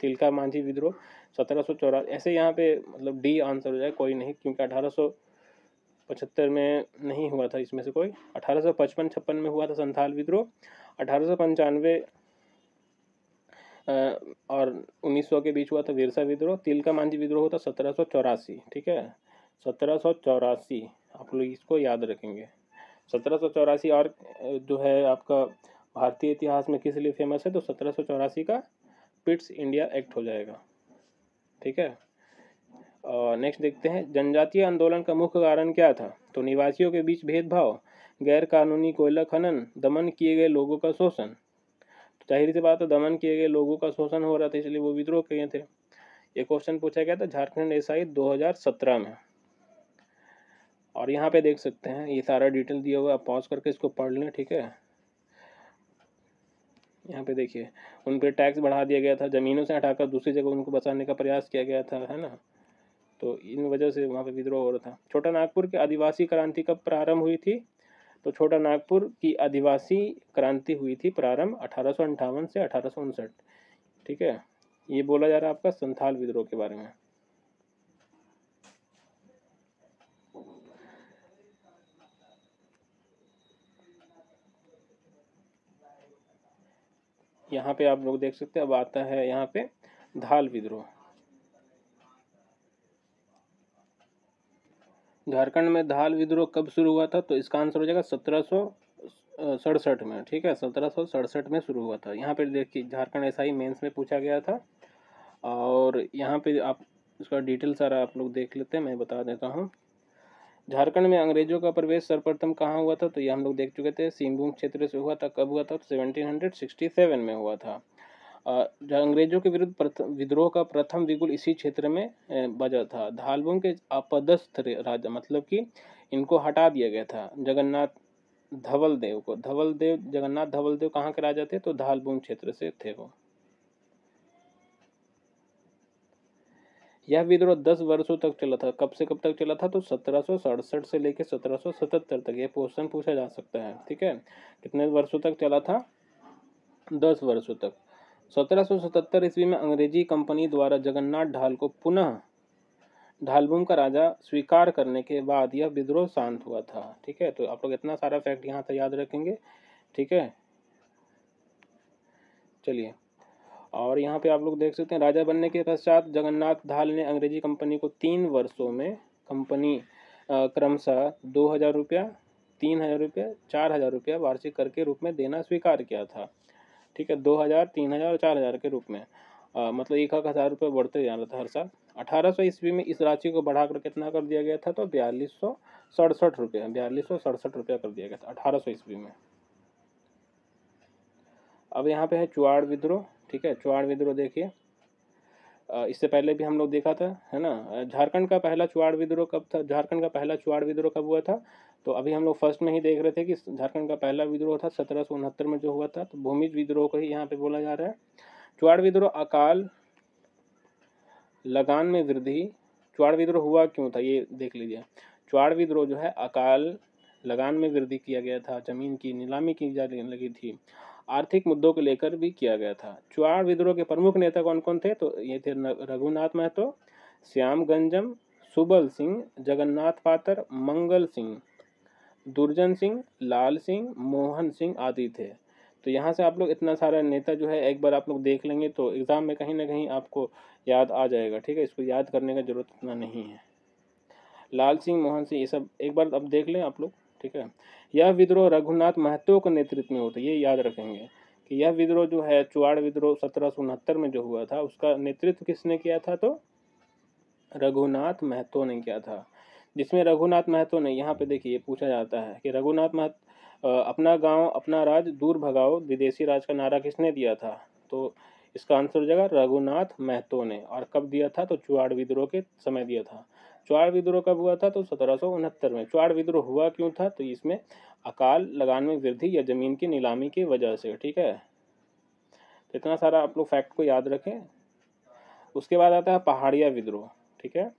तिलका मांझी विद्रोह 1784, ऐसे यहाँ पे मतलब डी आंसर हो जाए, कोई नहीं, क्योंकि 1875 में नहीं हुआ था इसमें से कोई। 1855-56 में हुआ था संथाल विद्रोह। 1895 और 1900 के बीच हुआ था विरसा विद्रोह। तिलका मांझी विद्रोह होता 1784, ठीक है, 1784, आप लोग इसको याद रखेंगे। 1784 और जो है आपका भारतीय इतिहास में किस लिए फेमस है, तो 1784 का पिट्स इंडिया एक्ट हो जाएगा। ठीक है। नेक्स्ट देखते हैं, जनजातीय आंदोलन का मुख्य कारण क्या था, तो निवासियों के बीच भेदभाव, गैर कानूनी कोयला खनन, दमन किए गए लोगों का शोषण। तो जाहिर सी बात है दमन किए गए लोगों का शोषण हो रहा था, इसलिए वो विद्रोह किए थे। ये क्वेश्चन पूछा गया था झारखंड एसआई 2017 में। और यहाँ पे देख सकते हैं ये सारा डिटेल दिया हुआ है, आप पॉज करके इसको पढ़ लें। ठीक है। यहाँ पे देखिए उन पे टैक्स बढ़ा दिया गया था, ज़मीनों से हटाकर दूसरी जगह उनको बसाने का प्रयास किया गया था, है ना। तो इन वजह से वहाँ पे विद्रोह हो रहा था। छोटा नागपुर की आदिवासी क्रांति कब प्रारंभ हुई थी, तो छोटा नागपुर की आदिवासी क्रांति हुई थी प्रारंभ 1858 से 1859। ठीक है। ये बोला जा रहा है आपका संथाल विद्रोह के बारे में। यहाँ पे आप लोग देख सकते हैं, अब आता है यहाँ पे धाल विद्रोह। झारखंड में धाल विद्रोह कब शुरू हुआ था, तो इसका आंसर हो जाएगा 1767 में। ठीक है, 1767 में शुरू हुआ था। यहाँ पे देखिए झारखंड एसआई मेंस में पूछा गया था, और यहाँ पे आप इसका डिटेल सारा आप लोग देख लेते हैं, मैं बता देता हूँ। झारखंड में अंग्रेजों का प्रवेश सर्वप्रथम कहाँ हुआ था, तो ये हम लोग देख चुके थे, सिंहभूम क्षेत्र से हुआ था। कब हुआ था, तो 1767 में हुआ था। अंग्रेजों के विरुद्ध विद्रोह का प्रथम बिगुल इसी क्षेत्र में बजा था। धालबुंग के अपदस्थ राजा, मतलब कि इनको हटा दिया गया था। जगन्नाथ धवल देव को, जगन्नाथ धवल देव कहाँ के राजा थे, तो धालबुंग क्षेत्र से थे वो। यह विद्रोह 10 वर्षों तक चला था। कब से कब तक चला था, तो 1767 से लेकर 1777 तक। ये क्वेश्चन पूछा जा सकता है। ठीक है, कितने वर्षों तक चला था, 10 वर्षों तक। 1777 ईस्वी में अंग्रेजी कंपनी द्वारा जगन्नाथ ढाल को पुनः ढालबुम का राजा स्वीकार करने के बाद यह विद्रोह शांत हुआ था। ठीक है, तो आप लोग इतना सारा फैक्ट यहाँ से याद रखेंगे। ठीक है, चलिए। और यहाँ पे आप लोग देख सकते हैं, राजा बनने के पश्चात जगन्नाथ ढाल ने अंग्रेजी कंपनी को 3 वर्षों में कंपनी क्रमशः 2,000 रुपया, 3,000 रुपया, 4,000 रुपया वार्षिक कर के रूप में देना स्वीकार किया था। ठीक है, 2,000, 3,000 और 4,000 के रूप में, मतलब 1,000 रुपये बढ़ते जा रहा था हर साल। 1800 ईस्वी में इस राशि को बढ़ाकर कितना कर दिया गया था, तो 4267 रुपया, 4267 रुपया कर दिया गया था 1800 ईस्वी में। अब यहाँ पे है चुआड़ विद्रोह। ठीक है, चुआड़ विद्रोह देखिए, इससे पहले भी हम लोग देखा था, है ना। झारखंड का पहला चुआड़ विद्रोह कब था, झारखंड का पहला चुआड़ विद्रोह कब हुआ था, तो अभी हम लोग फर्स्ट में ही देख रहे थे कि झारखंड का पहला विद्रोह था 1769 में जो हुआ था। तो भूमिज विद्रोह को ही यहाँ पे बोला जा रहा है। चुआड़ विद्रोह अकाल लगान में वृद्धि। चुआड़ विद्रोह हुआ क्यों था, ये देख लीजिए। चुआड़ विद्रोह जो है अकाल लगान में वृद्धि किया गया था, जमीन की नीलामी की जाने लगी थी, आर्थिक मुद्दों को लेकर भी किया गया था। चुआड़ विद्रोह के प्रमुख नेता कौन कौन थे, तो ये थे रघुनाथ महतो, श्याम गंजम, सुबल सिंह, जगन्नाथ पातर, मंगल सिंह, दुर्जन सिंह, लाल सिंह, मोहन सिंह आदि थे। तो यहाँ से आप लोग इतना सारा नेता जो है एक बार आप लोग देख लेंगे तो एग्ज़ाम में कहीं ना कहीं आपको याद आ जाएगा। ठीक है, इसको याद करने का जरूरत इतना नहीं है। लाल सिंह, मोहन सिंह, ये सब एक बार अब देख लें आप लोग। ठीक है, यह विद्रोह रघुनाथ महतो के नेतृत्व में होता है, ये याद रखेंगे कि यह विद्रोह जो है चुआड़ विद्रोह 1769 में जो हुआ था उसका नेतृत्व किसने किया था, तो रघुनाथ महतो ने किया था। जिसमें रघुनाथ महतो ने, यहाँ पे देखिए पूछा जाता है कि रघुनाथ महतो अपना गांव अपना राज दूर भगाओ विदेशी राज का नारा किसने दिया था, तो इसका आंसर हो जाएगा रघुनाथ महतो ने। और कब दिया था, तो चुआड़ विद्रोह के समय दिया था। चुआड़ विद्रोह कब हुआ था, तो 1769 में। चुआड़ विद्रोह हुआ क्यों था, तो इसमें अकाल लगान में वृद्धि या जमीन की नीलामी की वजह से। ठीक है, तो इतना सारा आप लोग फैक्ट को याद रखें। उसके बाद आता है पहाड़िया विद्रोह। ठीक है,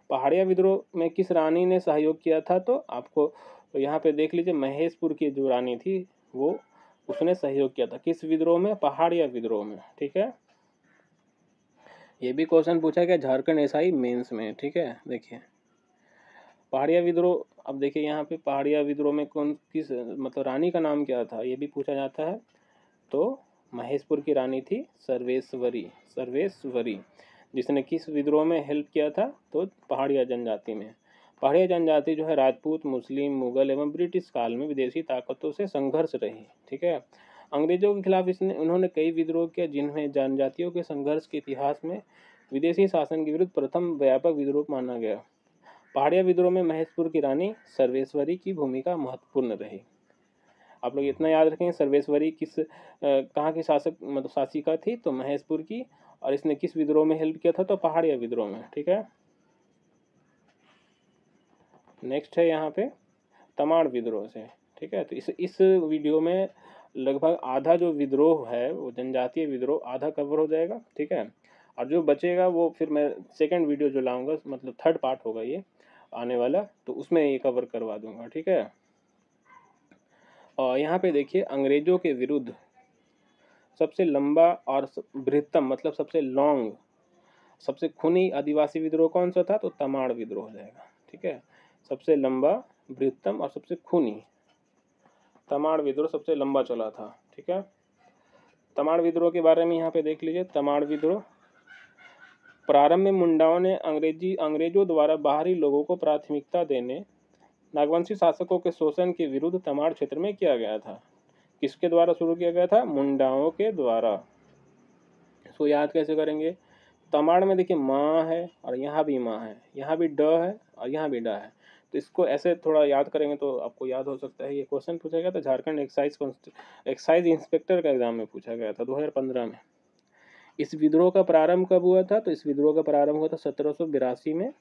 पहाड़िया विद्रोह में किस रानी ने सहयोग किया था, तो आपको तो यहाँ पे देख लीजिए, महेशपुर की जो रानी थी वो, उसने सहयोग किया था किस विद्रोह में, पहाड़िया विद्रोह में। ठीक है, ये भी क्वेश्चन पूछा गया झारखंड एसआई मेंस में। ठीक है, देखिए पहाड़िया विद्रोह, अब देखिए यहाँ पे पहाड़िया विद्रोह में कौन किस मतलब रानी का नाम क्या था, ये भी पूछा जाता है। तो महेशपुर की रानी थी सर्वेश्वरी, जिसने किस विद्रोह में हेल्प किया था, तो पहाड़िया जनजाति में। पहाड़िया जनजाति जो है राजपूत, मुस्लिम, मुगल एवं ब्रिटिश काल में विदेशी ताकतों से संघर्ष रही। ठीक है, अंग्रेजों के खिलाफ उन्होंने कई विद्रोह किया, जिनमें जनजातियों के संघर्ष के इतिहास में विदेशी शासन के विरुद्ध प्रथम व्यापक विद्रोह माना गया। पहाड़िया विद्रोह में महेशपुर की रानी सर्वेश्वरी की भूमिका महत्वपूर्ण रही। आप लोग इतना याद रखेंगे, सर्वेश्वरी कहाँ की शासक मतलब शासिका थी, तो महेशपुर की। और इसने किस विद्रोह में हेल्प किया था, तो पहाड़िया विद्रोह में। ठीक है, नेक्स्ट है यहाँ पे तमाड़ विद्रोह से। ठीक है, तो इस वीडियो में लगभग आधा जो विद्रोह है वो जनजातीय विद्रोह आधा कवर हो जाएगा। ठीक है, और जो बचेगा वो फिर मैं सेकंड वीडियो जो लाऊंगा, मतलब थर्ड पार्ट होगा ये आने वाला, तो उसमें ये कवर करवा दूंगा। ठीक है, और यहाँ पे देखिए अंग्रेजों के विरुद्ध सबसे लंबा और बृहत्तम मतलब सबसे लॉन्ग, सबसे खूनी आदिवासी विद्रोह कौन सा था, तो तमाड़ विद्रोह हो जाएगा। ठीक है, सबसे लंबा, बृहत्तम और सबसे खूनी तमाड़ विद्रोह सबसे लंबा चला था। ठीक है, तमाड़ विद्रोह के बारे में यहाँ पे देख लीजिए। तमाड़ विद्रोह प्रारंभ में मुंडाओं ने अंग्रेजों द्वारा बाहरी लोगों को प्राथमिकता देने, नागवंशी शासकों के शोषण के विरुद्ध तमाड़ क्षेत्र में किया गया था। किसके द्वारा शुरू किया गया था, मुंडाओं के द्वारा। इसको याद कैसे करेंगे, तमाड़ में देखिए माँ है और यहाँ भी माँ है, यहाँ भी ड है और यहाँ भी डा है, तो इसको ऐसे थोड़ा याद करेंगे तो आपको याद हो सकता है। ये क्वेश्चन पूछा गया था झारखंड एक्साइज इंस्पेक्टर का एग्जाम में पूछा गया था 2015 में। इस विद्रोह का प्रारंभ कब हुआ था, तो इस विद्रोह का प्रारंभ हुआ था 1782 में।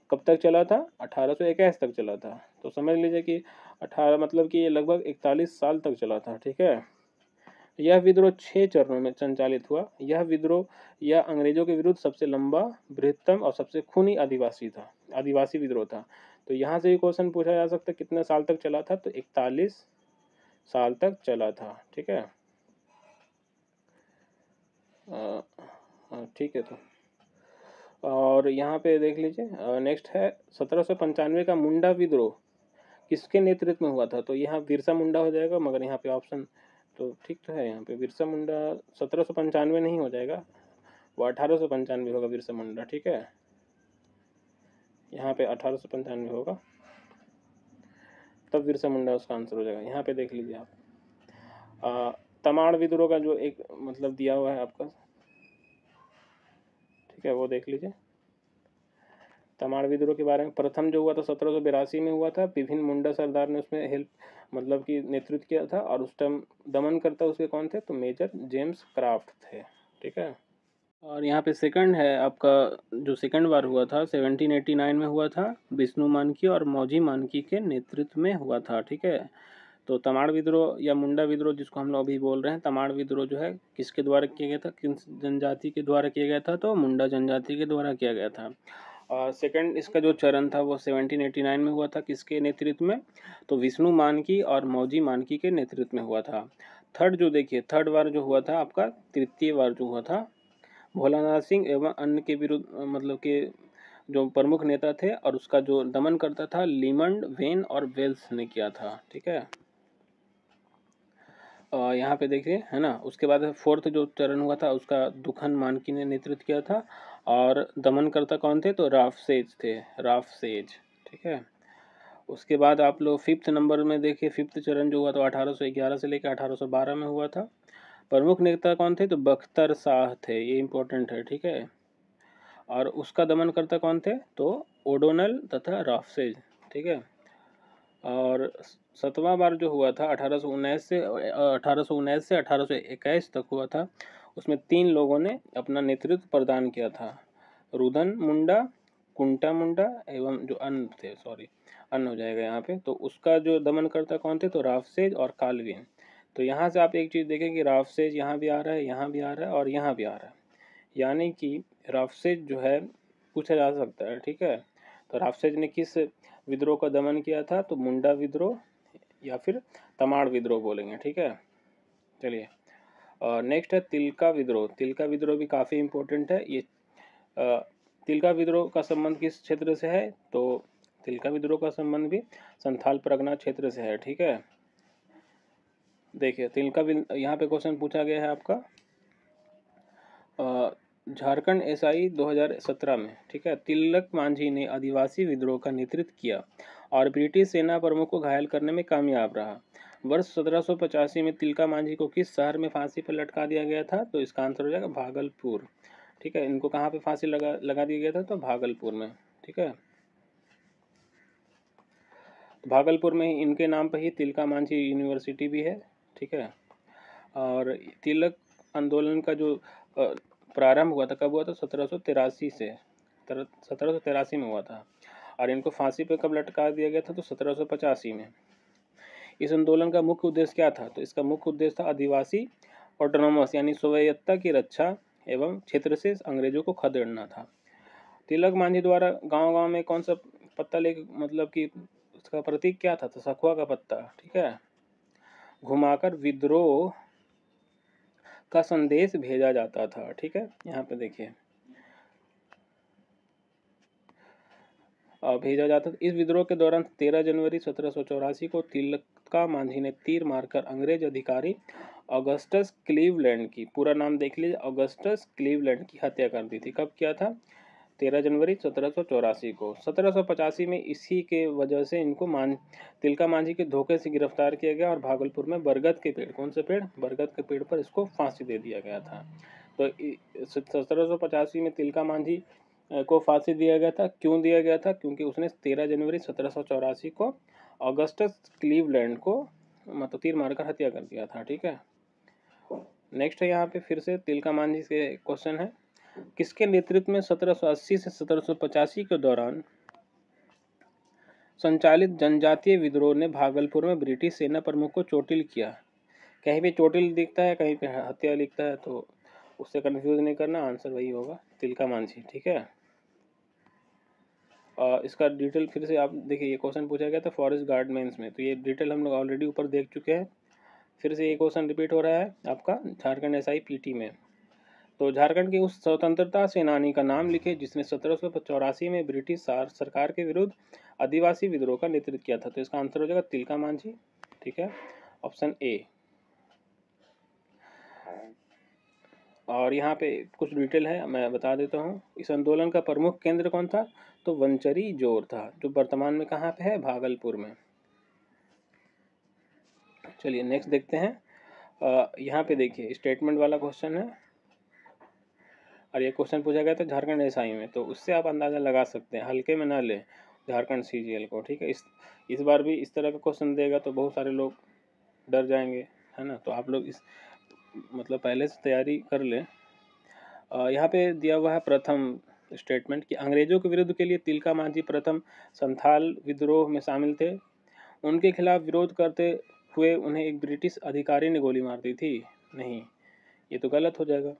कब तक चला था, 1821 तक चला था। तो समझ लीजिए कि 18 मतलब कि ये लगभग 41 साल तक चला था। ठीक है, यह विद्रोह 6 चरणों में संचालित हुआ। यह विद्रोह यह अंग्रेजों के विरुद्ध सबसे लंबा, बृहत्तम और सबसे खूनी आदिवासी विद्रोह था। तो यहाँ से भी क्वेश्चन पूछा जा सकता है कितने साल तक चला था, तो 41 साल तक चला था। ठीक है, ठीक है। तो और यहाँ पे देख लीजिए नेक्स्ट है 1795 का मुंडा विद्रोह किसके नेतृत्व में हुआ था, तो यहाँ बिरसा मुंडा हो जाएगा, मगर यहाँ पे ऑप्शन तो ठीक तो है, यहाँ पे बिरसा मुंडा 1795 नहीं हो जाएगा, वो 1895 होगा बिरसा मुंडा। ठीक है, यहाँ पे 1895 होगा, तब बिरसा मुंडा उसका आंसर हो जाएगा। यहाँ पे देख लीजिए आप तमाड़ विद्रोह का जो एक मतलब दिया हुआ है आपका, ठीक है, वो देख लीजिए। तमाड़ विद्रोह के बारे में प्रथम जो हुआ था 1782 में हुआ था। विभिन्न मुंडा सरदार ने उसमें हेल्प मतलब कि नेतृत्व किया था, और उस टाइम दमन करता उसके कौन थे, तो मेजर जेम्स क्राफ्ट थे। ठीक है, और यहाँ पे सेकंड है आपका, जो सेकंड बार हुआ था 1789 में हुआ था, विष्णु मानकी और मौजी मानकी के नेतृत्व में हुआ था। ठीक है, तो तमाड़ विद्रोह या मुंडा विद्रोह जिसको हम लोग अभी बोल रहे हैं, तमाड़ विद्रोह जो है किसके द्वारा किया गया था, किस जनजाति के द्वारा किया गया था, तो मुंडा जनजाति के द्वारा किया गया था। और सेकंड इसका जो चरण था वो 1789 में हुआ था, किसके नेतृत्व में, तो विष्णु मानकी और मौजी मानकी के नेतृत्व में हुआ था। थर्ड जो देखिए, थर्ड बार जो हुआ था आपका, तृतीय बार जो हुआ था, भोलानाथ सिंह एवं अन्य के विरुद्ध मतलब के जो प्रमुख नेता थे, और उसका जो दमन करता था लिमंड, वेन और वेल्स ने किया था। ठीक है, यहाँ पे देखिए है ना। उसके बाद फोर्थ जो चरण हुआ था उसका दुखन मानकी ने नेतृत्व किया था, और दमनकर्ता कौन थे, तो राफसेज थे, राफसेज। ठीक है, उसके बाद आप लोग फिफ्थ नंबर में देखिए, फिफ्थ चरण जो हुआ तो 1811 से लेकर 1812 में हुआ था। प्रमुख नेता कौन थे, तो बख्तर शाह थे, ये इंपॉर्टेंट है। ठीक है, और उसका दमनकर्ता कौन थे, तो ओडोनल तथा राफसेज। ठीक है, और सातवां बार जो हुआ था 1819 से 1821 तक हुआ था। उसमें 3 लोगों ने अपना नेतृत्व प्रदान किया था, रुदन मुंडा, कुंटा मुंडा एवं जो अन्य थे, सॉरी अन्य हो जाएगा यहाँ पे, तो उसका जो दमनकर्ता कौन थे, तो राफसेज और कालविन। तो यहाँ से आप एक चीज़ देखें कि राफसेज यहाँ भी आ रहा है, यहाँ भी आ रहा है और यहाँ भी आ रहा है, यानी कि राफसेज जो है पूछा जा सकता है। ठीक है, तो राफसेज ने किस विद्रोह का दमन किया था, तो मुंडा विद्रोह या फिर तमाड़ विद्रोह बोलेंगे। ठीक है, चलिए नेक्स्ट है तिलका विद्रोह। तिलका विद्रोह भी काफ़ी इम्पोर्टेंट है। ये तिलका विद्रोह का संबंध किस क्षेत्र से है, तो तिलका विद्रोह का संबंध भी संथाल परगना क्षेत्र से है। ठीक है, देखिए तिलका यहाँ पे क्वेश्चन पूछा गया है आपका, झारखंड एसआई 2017 में, ठीक है, तिलक मांझी ने आदिवासी विद्रोह का नेतृत्व किया और ब्रिटिश सेना प्रमुख को घायल करने में कामयाब रहा। वर्ष 1785 में तिलका मांझी को किस शहर में फांसी पर लटका दिया गया था? तो इसका आंसर हो जाएगा भागलपुर। ठीक है, इनको कहाँ पे फांसी लगा दिया गया था? तो भागलपुर में। ठीक है, भागलपुर में ही इनके नाम पर ही तिलका मांझी यूनिवर्सिटी भी है। ठीक है, और तिलक आंदोलन का जो प्रारंभ हुआ था, कब हुआ था? 1783 से 1783 में हुआ था। और इनको फांसी पे कब लटका दिया गया था? तो 1785 में। इस आंदोलन का मुख्य उद्देश्य क्या था? तो इसका मुख्य उद्देश्य था आदिवासी ऑटोनोमस यानी स्वायत्तता की रक्षा एवं क्षेत्र से अंग्रेजों को खदेड़ना था। तिलक मांझी द्वारा गांव-गांव में कौन सा पत्ता लेके, मतलब कि उसका प्रतीक क्या था? तो सखुआ का पत्ता, ठीक है, घुमाकर विद्रोह का संदेश भेजा जाता था। ठीक है, यहाँ पे देखिए भेजा जाता था। इस विद्रोह के दौरान 13 जनवरी 1784 को तिलका मांझी ने तीर मारकर अंग्रेज अधिकारी ऑगस्टस क्लीवलैंड की, पूरा नाम देख लीजिए, ऑगस्टस क्लीवलैंड की हत्या कर दी थी। कब किया था? 13 जनवरी 1784 को। 1785 में इसी के वजह से इनको तिलका मांझी के धोखे से गिरफ्तार किया गया और भागलपुर में बरगद के पेड़, कौन से पेड़? बरगद के पेड़ पर इसको फांसी दे दिया गया था। तो 1785 में तिलका मांझी को फांसी दिया गया था। क्यों दिया गया था? क्योंकि उसने 13 जनवरी 1784 को ऑगस्टस क्लीवलैंड को मतलब तीर मारकर हत्या कर दिया था। ठीक है, नेक्स्ट है यहाँ पे फिर से तिलका मांझी से क्वेश्चन है, किसके नेतृत्व में 1780 से 1785 के दौरान संचालित जनजातीय विद्रोह ने भागलपुर में ब्रिटिश सेना प्रमुख को चोटिल किया? कहीं पे चोटिल दिखता है, कहीं पे हत्या लिखता है, तो उससे कंफ्यूज नहीं करना, आंसर वही होगा, तिलका मांझी। ठीक है, इसका डिटेल फिर से आप देखिए, ये क्वेश्चन पूछा गया था फॉरेस्ट गार्ड मेंस में, तो ये डिटेल हम लोग ऑलरेडी ऊपर देख चुके हैं। फिर से ये क्वेश्चन रिपीट हो रहा है आपका झारखंड एसआई पीटी में। तो झारखंड के उस स्वतंत्रता सेनानी का नाम लिखे जिसने 1784 में ब्रिटिश सरकार के विरुद्ध आदिवासी विद्रोह का नेतृत्व किया था? तो इसका आंसर हो जाएगा तिलका मांझी। ठीक है, ऑप्शन ए। और यहाँ पे कुछ डिटेल है, मैं बता देता हूँ। इस आंदोलन का प्रमुख केंद्र कौन था? तो वंचरी जोर था, जो वर्तमान में कहाँ पे है? भागलपुर में। चलिए नेक्स्ट देखते हैं। यहाँ पे देखिए स्टेटमेंट वाला क्वेश्चन है और ये क्वेश्चन पूछा गया था झारखंड एसआई में, तो उससे आप अंदाज़ा लगा सकते हैं, हल्के में ना लें झारखंड सीजीएल को। ठीक है, इस बार भी इस तरह का क्वेश्चन देगा तो बहुत सारे लोग डर जाएंगे, है ना, तो आप लोग इस मतलब पहले से तैयारी कर लें। यहाँ पे दिया हुआ है प्रथम स्टेटमेंट कि अंग्रेजों के विरुद्ध के लिए तिलका मांझी प्रथम संथाल विद्रोह में शामिल थे। उनके खिलाफ विरोध करते हुए उन्हें एक ब्रिटिश अधिकारी ने गोली मार दी थी? नहीं, ये तो गलत हो जाएगा।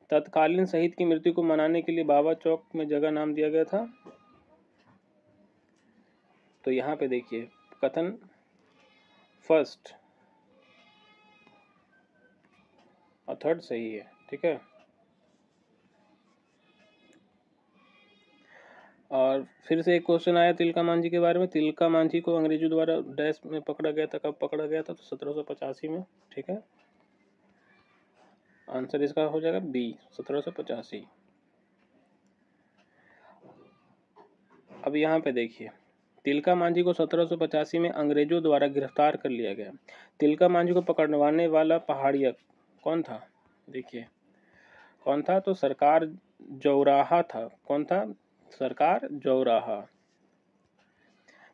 तत्कालीन शहीद की मृत्यु को मनाने के लिए बाबा चौक में जगह नाम दिया गया था? तो यहाँ पे देखिए कथन फर्स्ट और थर्ड सही है। ठीक है, और फिर से एक क्वेश्चन आया तिलका मांझी के बारे में। तिलका मांझी को अंग्रेजों द्वारा डैश में पकड़ा गया था? कब पकड़ा गया था? तो 1785 में। ठीक है, आंसर इसका हो जाएगा बी, 1785। अब यहाँ पे देखिए तिलका मांझी को 1785 में अंग्रेजों द्वारा गिरफ्तार कर लिया गया। तिलका मांझी को पकड़वाने वाला पहाड़िया कौन था? देखिए कौन था? तो सरकार जौराहा था। कौन था? सरकार जौराहा।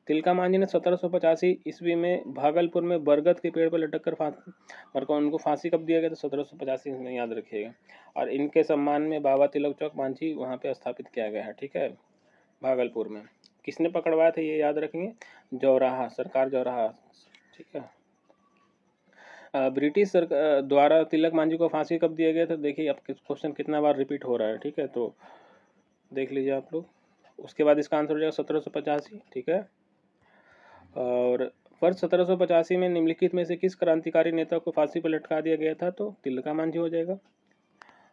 तिलका मांझी ने 1785 ईस्वी में भागलपुर में बरगद के पेड़ पर लटक कर उनको फांसी कब दिया गया? तो 1785 में, याद रखिएगा। और इनके सम्मान में बाबा तिलक चौक मांझी वहाँ पे स्थापित किया गया है। ठीक है, भागलपुर में। किसने पकड़वाया था ये याद रखेंगे, जौराहा, सरकार जौराहा। ठीक है, ब्रिटिश सरकार द्वारा तिलक मांझी को फांसी कब दिया गया था? देखिए अब क्वेश्चन कितना बार रिपीट हो रहा है। ठीक है, तो देख लीजिए आप लोग। उसके बाद इसका आंसर हो जाएगा 1785। ठीक है, और वर्ष 1785 में निम्नलिखित में से किस क्रांतिकारी नेता को फांसी पर लटका दिया गया था? तो तिलका मांझी हो जाएगा,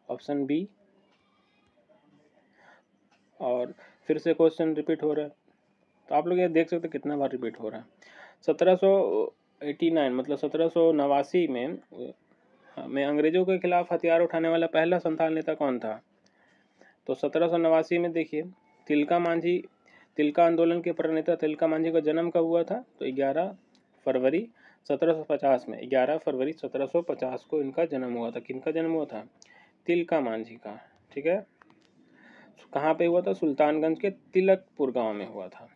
ऑप्शन बी। और फिर से क्वेश्चन रिपीट हो रहा है, तो आप लोग ये देख सकते हैं कितना बार रिपीट हो रहा है। 1789 मतलब 1789 में हाँ, में अंग्रेजों के खिलाफ हथियार उठाने वाला पहला संथाल नेता कौन था? तो 1789 में देखिए तिलका आंदोलन के प्रणेता तिलका मांझी का जन्म कब हुआ था? तो 11 फरवरी 1750 में, 11 फरवरी 1750 को इनका जन्म हुआ था। किनका जन्म हुआ था? तिलका मांझी का। ठीक है, कहाँ पे हुआ था? सुल्तानगंज के तिलकपुर गांव में हुआ था।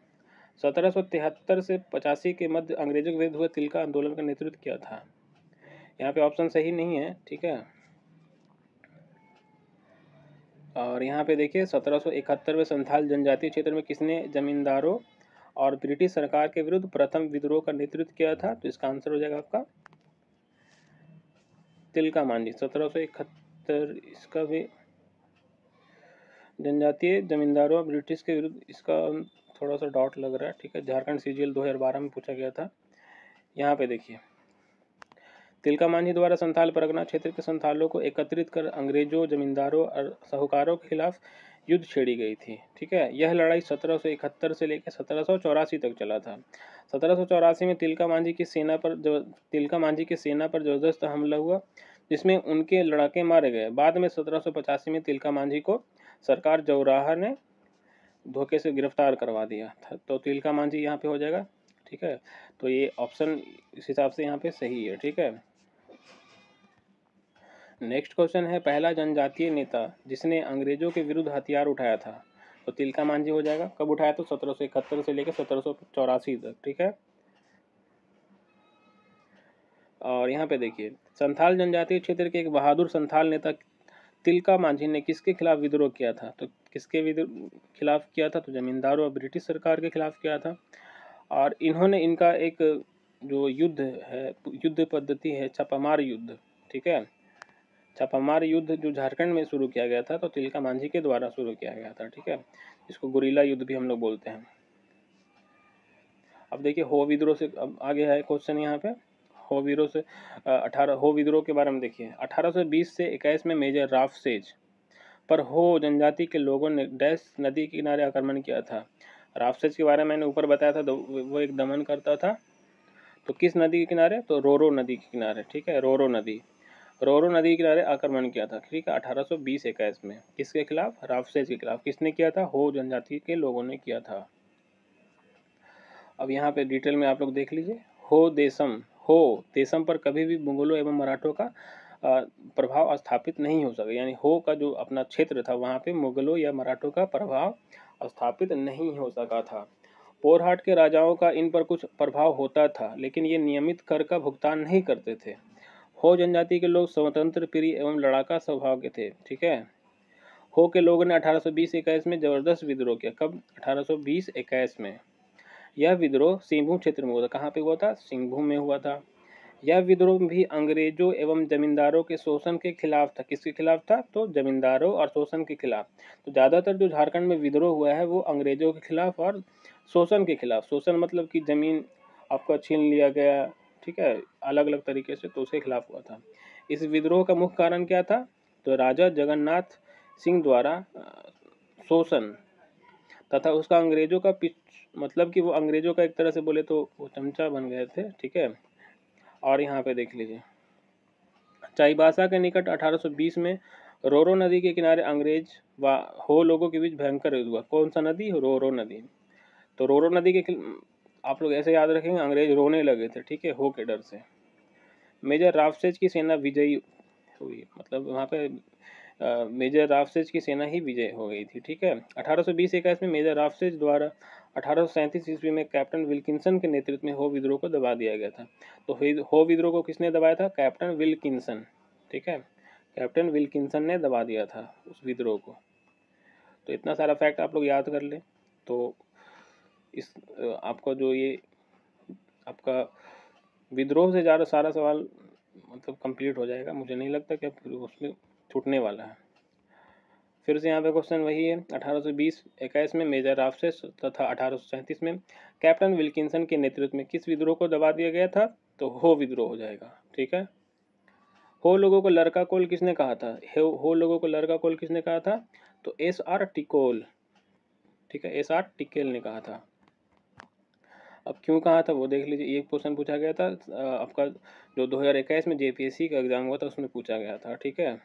1773 से 85 के मध्य अंग्रेजों के विरुद्ध हुए तिलका आंदोलन का नेतृत्व किया था। यहाँ पे ऑप्शन सही नहीं है। ठीक है, और यहाँ पे देखिए 1771 में संथाल जनजातीय क्षेत्र में किसने जमींदारों और ब्रिटिश सरकार के विरुद्ध प्रथम विद्रोह का नेतृत्व किया था? तो इसका आंसर हो जाएगा आपका तिलका मांझी। 1771 इसका भी जनजातीय जमींदारों ब्रिटिश के विरुद्ध, इसका थोड़ा सा डॉट लग रहा है। ठीक है, झारखंड सीजीएल 2012 में पूछा गया था। यहाँ पे देखिए तिलका मांझी द्वारा संथाल परगना क्षेत्र के संथालों को एकत्रित कर अंग्रेजों, जमींदारों और साहूकारों के खिलाफ युद्ध छेड़ी गई थी। ठीक है, यह लड़ाई 1771 से लेकर 1784 तक चला था। 1784 में तिलका मांझी की सेना पर जबरदस्त हमला हुआ, जिसमें उनके लड़ाके मारे गए। बाद में 1785 में तिलका मांझी को सरकार जौराहा ने धोखे से गिरफ्तार करवा दिया था। तो तिलका मांझी यहाँ पे हो जाएगा। ठीक है, तो ये ऑप्शन इस हिसाब से यहाँ पे सही है। ठीक है, नेक्स्ट क्वेश्चन है पहला जनजातीय नेता जिसने अंग्रेजों के विरुद्ध हथियार उठाया था? तो तिलका मांझी हो जाएगा। कब उठाया? तो 1771 से लेकर 1784 तक। ठीक है, और यहाँ पे देखिए संथाल जनजातीय क्षेत्र के एक बहादुर संथाल नेता तिलका मांझी ने किसके खिलाफ विद्रोह किया था? तो किसके खिलाफ किया था? तो जमींदारों और ब्रिटिश सरकार के खिलाफ किया था। और इन्होंने इनका एक जो युद्ध पद्धति है छापामार युद्ध। ठीक है, छापामार युद्ध जो झारखंड में शुरू किया गया था, तो तिलका मांझी के द्वारा शुरू किया गया था। ठीक है, इसको गुरिल्ला युद्ध भी हम लोग बोलते हैं। अब देखिए हो विद्रोह से अब आगे है क्वेश्चन यहाँ पे। हो विद्रोह के बारे में देखिए 1820 से 21 में मेजर राफसेज पर हो जनजाति के लोगों ने डैश नदी के किनारे आक्रमण किया था। राफसेज के बारे में मैंने ऊपर बताया था, वो एक दमन करता था। तो किस नदी के किनारे? तो रोरो नदी के किनारे। ठीक है, रोरो नदी के किनारे आक्रमण किया था। ठीक है, 1820-21 में किसके खिलाफ? राफसेज के खिलाफ। किसने किया था? हो जनजाति के लोगों ने किया था। अब यहाँ पे डिटेल में आप लोग देख लीजिए। हो देशम पर कभी भी मुगलों एवं मराठों का प्रभाव स्थापित नहीं हो सका। यानी हो का जो अपना क्षेत्र था वहाँ पे मुगलों या मराठों का प्रभाव स्थापित नहीं हो सका था। पोरहाट के राजाओं का इन पर कुछ प्रभाव होता था, लेकिन ये नियमित कर का भुगतान नहीं करते थे। हो जनजाति के लोग स्वतंत्र प्रिय एवं लड़ाका स्वभाव के थे। ठीक है, हो के लोगों ने 1820-21 में जबरदस्त विद्रोह किया। कब? 1820-21 में। यह विद्रोह सिंहभूम क्षेत्र में हुआ था। कहाँ पे हुआ था? सिंहभूम में हुआ था। यह विद्रोह भी अंग्रेजों एवं जमींदारों के शोषण के खिलाफ था। किसके खिलाफ था? तो जमींदारों और शोषण के खिलाफ। तो ज़्यादातर जो झारखंड में विद्रोह हुआ है वो अंग्रेजों के खिलाफ और शोषण के खिलाफ। शोषण मतलब कि जमीन आपका छीन लिया गया। ठीक है, अलग अलग तरीके से, तो उसके खिलाफ हुआ था। इस विद्रोह का मुख्य कारण क्या था? तो राजा जगन्नाथ सिंह द्वारा शोषण तथा उसका अंग्रेजों का मतलब कि वो अंग्रेजों का एक तरह से बोले तो वो चमचा बन गए थे। ठीक है, और यहाँ पे देख लीजिए चाईबासा के निकट 1820 में रोरो नदी के किनारे अंग्रेज व हो लोगों के बीच भयंकर युद्ध हुआ। कौन सा नदी? रोरो नदी। तो रोरो नदी के आप लोग ऐसे याद रखेंगे, अंग्रेज रोने लगे थे। ठीक है, हो के डर से। मेजर राफसेज की सेना विजयी हुई, मतलब वहाँ पे मेजर राफसेज की सेना ही विजय हो गई थी। ठीक है, 1820-21 में मेजर राफसेज द्वारा 1837 ईस्वी में कैप्टन विल्किंसन के नेतृत्व में हो विद्रोह को दबा दिया गया था। तो हो विद्रोह को किसने दबाया था? Captain Wilkinson. ठीक है, कैप्टन विल्किंसन ने दबा दिया था उस विद्रोह को। तो इतना सारा फैक्ट आप लोग याद कर लें तो इस आपका जो ये आपका विद्रोह से ज़्यादा सारा सवाल मतलब कंप्लीट हो जाएगा। मुझे नहीं लगता कि उसमें छूटने वाला है। फिर से यहाँ पे क्वेश्चन वही है। 1820-21 में मेजर राफसेज तथा 1837 में कैप्टन विल्किंसन के नेतृत्व में किस विद्रोह को दबा दिया गया था? तो हो विद्रोह हो जाएगा। ठीक है, हो लोगों को लड़का कोल किसने कहा था? हो लोगों को लड़का कोल किसने कहा था? तो SR टिकोल। ठीक है, SR टिकेल ने कहा था। अब क्यों कहा था वो देख लीजिए, एक क्वेश्चन पूछा गया था आपका जो 2021 में जेपीएससी का एग्जाम हुआ था उसमें पूछा गया था। ठीक है,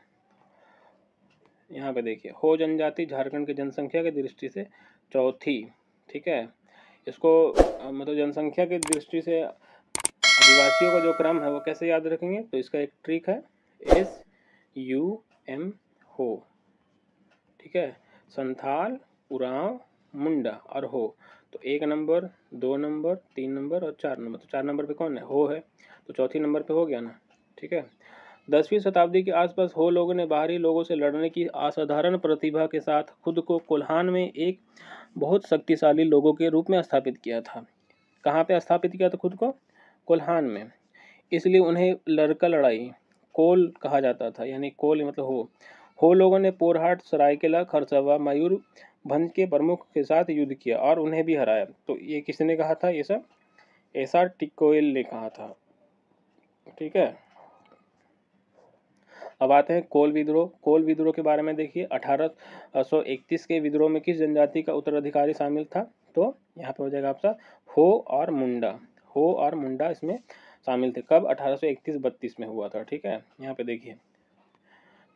यहाँ पे देखिए, हो जनजाति झारखंड की जनसंख्या की दृष्टि से चौथी। ठीक है, इसको मतलब जनसंख्या की दृष्टि से आदिवासियों का जो क्रम है वो कैसे याद रखेंगे, तो इसका एक ट्रिक है, SUM हो। ठीक है, संथाल, उरांव, मुंडा और हो। तो 1 नंबर, 2 नंबर, 3 नंबर और 4 नंबर। तो 4 नंबर पे कौन है, हो है, तो चौथी नंबर पे हो गया ना। ठीक है, 10वीं शताब्दी के आसपास हो लोगों ने बाहरी लोगों से लड़ने की असाधारण प्रतिभा के साथ खुद को कोल्हान में एक बहुत शक्तिशाली लोगों के रूप में स्थापित किया था। कहाँ पे स्थापित किया था खुद को, कोल्हान में। इसलिए उन्हें लड़का लड़ाई कोल कहा जाता था, यानी कोल मतलब हो लोगों ने पोरहाट, सरायकेला, खरसवा, मयूरभंज के प्रमुख के साथ युद्ध किया और उन्हें भी हराया। तो ये किसने कहा था, ये सब एसआर टिकोयल ने कहा था। ठीक है, अब आते हैं कोल विद्रोह। कोल विद्रोह के बारे में देखिए, 1831 के विद्रोह में किस जनजाति का उत्तराधिकारी शामिल था, तो यहाँ पे हो जाएगा आपका हो और मुंडा। हो और मुंडा इसमें शामिल थे। कब, 1831-32 में हुआ था। ठीक है, यहाँ पे देखिए,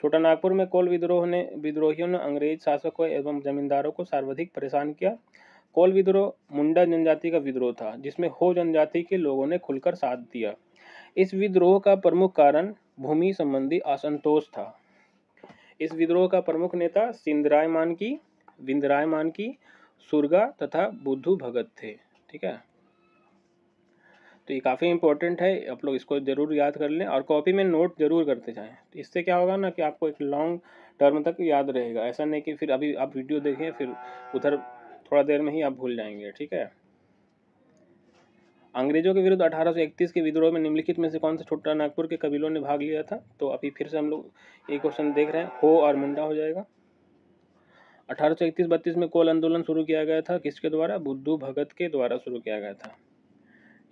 छोटा नागपुर में कोल विद्रोहियों ने अंग्रेज शासकों एवं जमींदारों को सर्वाधिक परेशान किया। कोल विद्रोह मुंडा जनजाति का विद्रोह था जिसमें हो जनजाति के लोगों ने खुलकर साथ दिया। इस विद्रोह का प्रमुख कारण भूमि संबंधी असंतोष था। इस विद्रोह का प्रमुख नेता विंदराय मानकी, सुरगा तथा बुद्धू भगत थे। ठीक है, तो ये काफ़ी इंपॉर्टेंट है, आप लोग इसको जरूर याद कर लें और कॉपी में नोट जरूर करते जाएं। तो इससे क्या होगा ना कि आपको एक लॉन्ग टर्म तक याद रहेगा, ऐसा नहीं कि फिर अभी आप वीडियो देखें फिर उधर थोड़ा देर में ही आप भूल जाएंगे। ठीक है, अंग्रेजों के विरुद्ध 1831 के विद्रोह में निम्नलिखित में से कौन से छोटा नागपुर के कबीलों ने भाग लिया था, तो अभी फिर से हम लोग एक क्वेश्चन देख रहे हैं, हो और मुंडा हो जाएगा। 1831-32 में कोल आंदोलन शुरू किया गया था, किसके द्वारा, बुद्धू भगत के द्वारा शुरू किया गया था,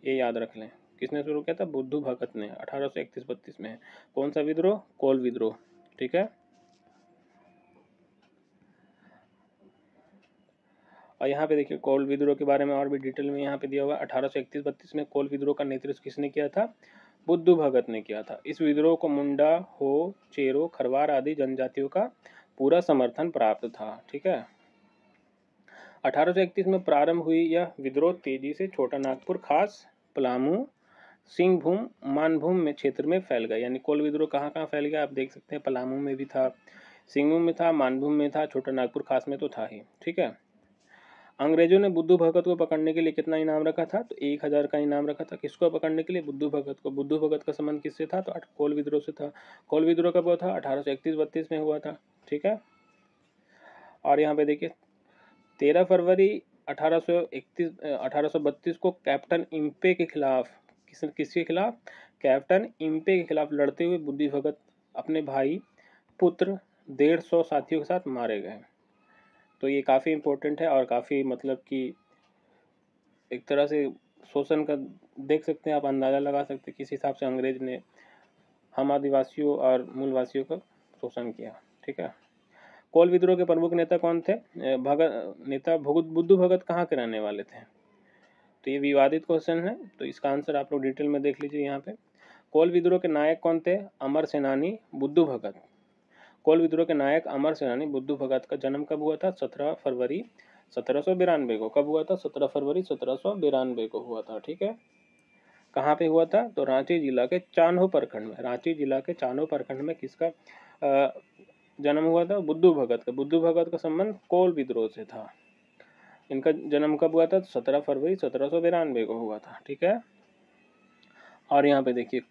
ये याद रख लें। किसने शुरू किया था, बुद्धू भगत ने, 1831-32 में। कौन सा विद्रोह, कोल विद्रोह। ठीक है, और यहाँ पे देखिए कोल विद्रोह के बारे में और भी डिटेल में यहाँ पे दिया हुआ है। 1831-32 में कोल विद्रोह का नेतृत्व किसने किया था, बुद्धू भगत ने किया था। इस विद्रोह को मुंडा, हो, चेरो, खरवार आदि जनजातियों का पूरा समर्थन प्राप्त था। ठीक है, 1831 में प्रारंभ हुई यह विद्रोह तेजी से छोटा नागपुर, खास पलामू, सिंहभूम, मानभूम में क्षेत्र में फैल गया। यानी कोल विद्रोह कहाँ कहाँ फैल गया आप देख सकते हैं, पलामू में भी था, सिंहभूम में था, मानभूम में था, छोटा नागपुर खास में तो था ही। ठीक है, अंग्रेजों ने बुद्धू भगत को पकड़ने के लिए कितना इनाम रखा था, तो 1000 का इनाम रखा था। किसको पकड़ने के लिए, बुद्धू भगत को। बुद्धू भगत का संबंध किससे था, तो कोल विद्रोह से था। कोल विद्रोह कब हुआ था, 1831-32 में हुआ था। ठीक है, और यहाँ पे देखिए 13 फरवरी 1832 को कैप्टन इम्पे के खिलाफ, किसके खिलाफ, कैप्टन इम्पे के खिलाफ लड़ते हुए बुद्धू भगत अपने भाई, पुत्र, 150 साथियों के साथ मारे गए। तो ये काफ़ी इम्पोर्टेंट है और काफ़ी मतलब कि एक तरह से शोषण का देख सकते हैं आप, अंदाज़ा लगा सकते हैं किस हिसाब से अंग्रेज ने हम आदिवासियों और मूलवासियों का शोषण किया। ठीक है, कोल विद्रोह के प्रमुख नेता कौन थे, बुद्धू भगत कहाँ के रहने वाले थे, तो ये विवादित क्वेश्चन है, तो इसका आंसर आप लोग डिटेल में देख लीजिए। यहाँ पे कोल विद्रोह के नायक कौन थे, अमर सेनानी बुद्धू भगत। कोल विद्रोह के नायक अमर सेनानी बुद्धू भगत का जन्म कब हुआ था, 17 फरवरी 1792 को। कब हुआ था, 17 फरवरी 1792 को हुआ था। ठीक है, कहाँ पे हुआ था, तो रांची जिला के चान्हो प्रखंड में। रांची जिला के चान्हो प्रखंड में किसका जन्म हुआ था, बुद्धू भगत का। बुद्धू भगत का संबंध कोल विद्रोह से था। इनका जन्म कब हुआ था, 17 फरवरी 1792 को हुआ था। ठीक है, और यहाँ पे देखिए,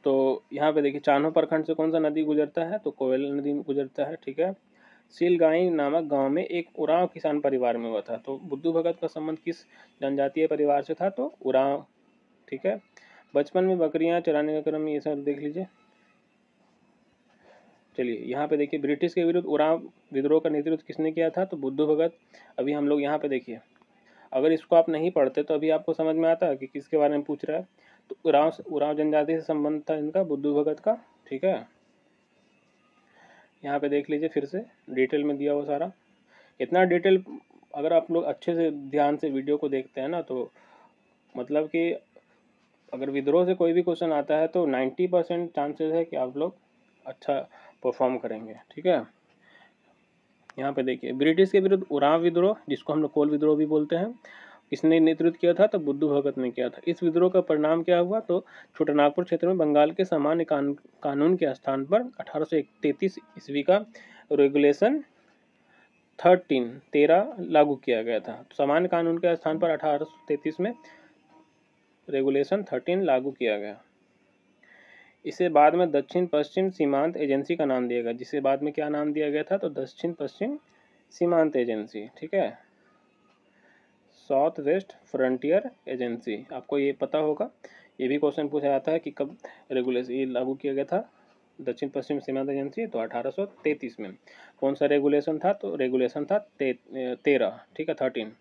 तो यहाँ पे देखिए चान्हो प्रखंड से कौन सा नदी गुजरता है, तो कोयल नदी गुजरता है। ठीक है, सिलगाई नामक गांव में एक उरांव किसान परिवार में हुआ था। तो बुद्धू भगत का संबंध किस जनजातीय परिवार से था, तो उरांव। ठीक है, बचपन में बकरियां चराने का क्रम, ये सब देख लीजिए। चलिए यहाँ पे देखिए, ब्रिटिश के विरुद्ध उरांव विद्रोह का नेतृत्व किसने किया था, तो बुद्धू भगत। अभी हम लोग यहाँ पे देखिए, अगर इसको आप नहीं पढ़ते तो अभी आपको समझ में आता है कि किसके बारे में पूछ रहा है, तो उरांव जनजाति से संबंध था इनका, बुद्धू भगत का। ठीक है, यहाँ पे देख लीजिए फिर से डिटेल में दिया हुआ सारा। इतना डिटेल अगर आप लोग अच्छे से ध्यान से वीडियो को देखते हैं ना, तो मतलब कि अगर विद्रोह से कोई भी क्वेश्चन आता है तो 90% चांसेस है कि आप लोग अच्छा परफॉर्म करेंगे। ठीक है, यहाँ पे देखिए, ब्रिटिश के विरुद्ध उरांव विद्रोह, जिसको हम लोग कोल विद्रोह भी बोलते हैं, किसने नेतृत्व किया था? तो बुद्धू भगत ने किया था। इस विद्रोह का परिणाम क्या हुआ? तो छोटानागपुर क्षेत्र में बंगाल के सामान्य कानून के स्थान पर 1833 ईस्वी का रेगुलेशन 13 लागू किया गया था। सामान्य कानून के स्थान पर 1833 में रेगुलेशन 13 लागू किया गया। इसे बाद में दक्षिण पश्चिम सीमांत एजेंसी का नाम दिया गया। जिसे बाद में क्या नाम दिया गया था? तो दक्षिण पश्चिम सीमांत एजेंसी। ठीक है, साउथ वेस्ट फ्रंटियर एजेंसी। आपको ये पता होगा, ये भी क्वेश्चन पूछा जाता है कि कब रेगुलेशन ये लागू किया गया था, दक्षिण पश्चिम सीमांत एजेंसी। तो 1833 में। कौन सा रेगुलेशन था? तो रेगुलेशन था 13। ठीक है, 13।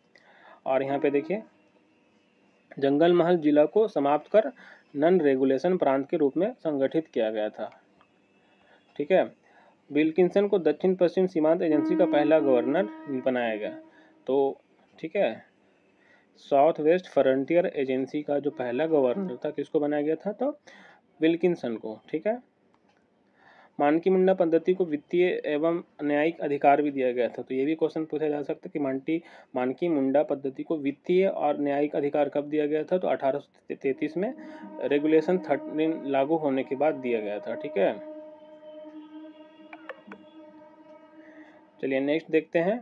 और यहाँ पे देखिए, जंगल महल जिला को समाप्त कर नन रेगुलेशन प्रांत के रूप में संगठित किया गया था। ठीक है, विल्किंसन को दक्षिण पश्चिम सीमांत एजेंसी का पहला गवर्नर बनाया गया। तो ठीक है, साउथ वेस्ट फ्रंटियर एजेंसी का जो पहला गवर्नर था, किसको बनाया गया था? तो विल्किंसन को। ठीक है, मानकी मुंडा पद्धति को वित्तीय एवं न्यायिक अधिकार भी दिया गया था। तो ये भी क्वेश्चन पूछा जा सकता है कि मानकी मुंडा पद्धति को वित्तीय और न्यायिक अधिकार कब दिया गया था? तो 1833 में रेगुलेशन 13 लागू होने के बाद दिया गया था। ठीक है, चलिए नेक्स्ट देखते हैं।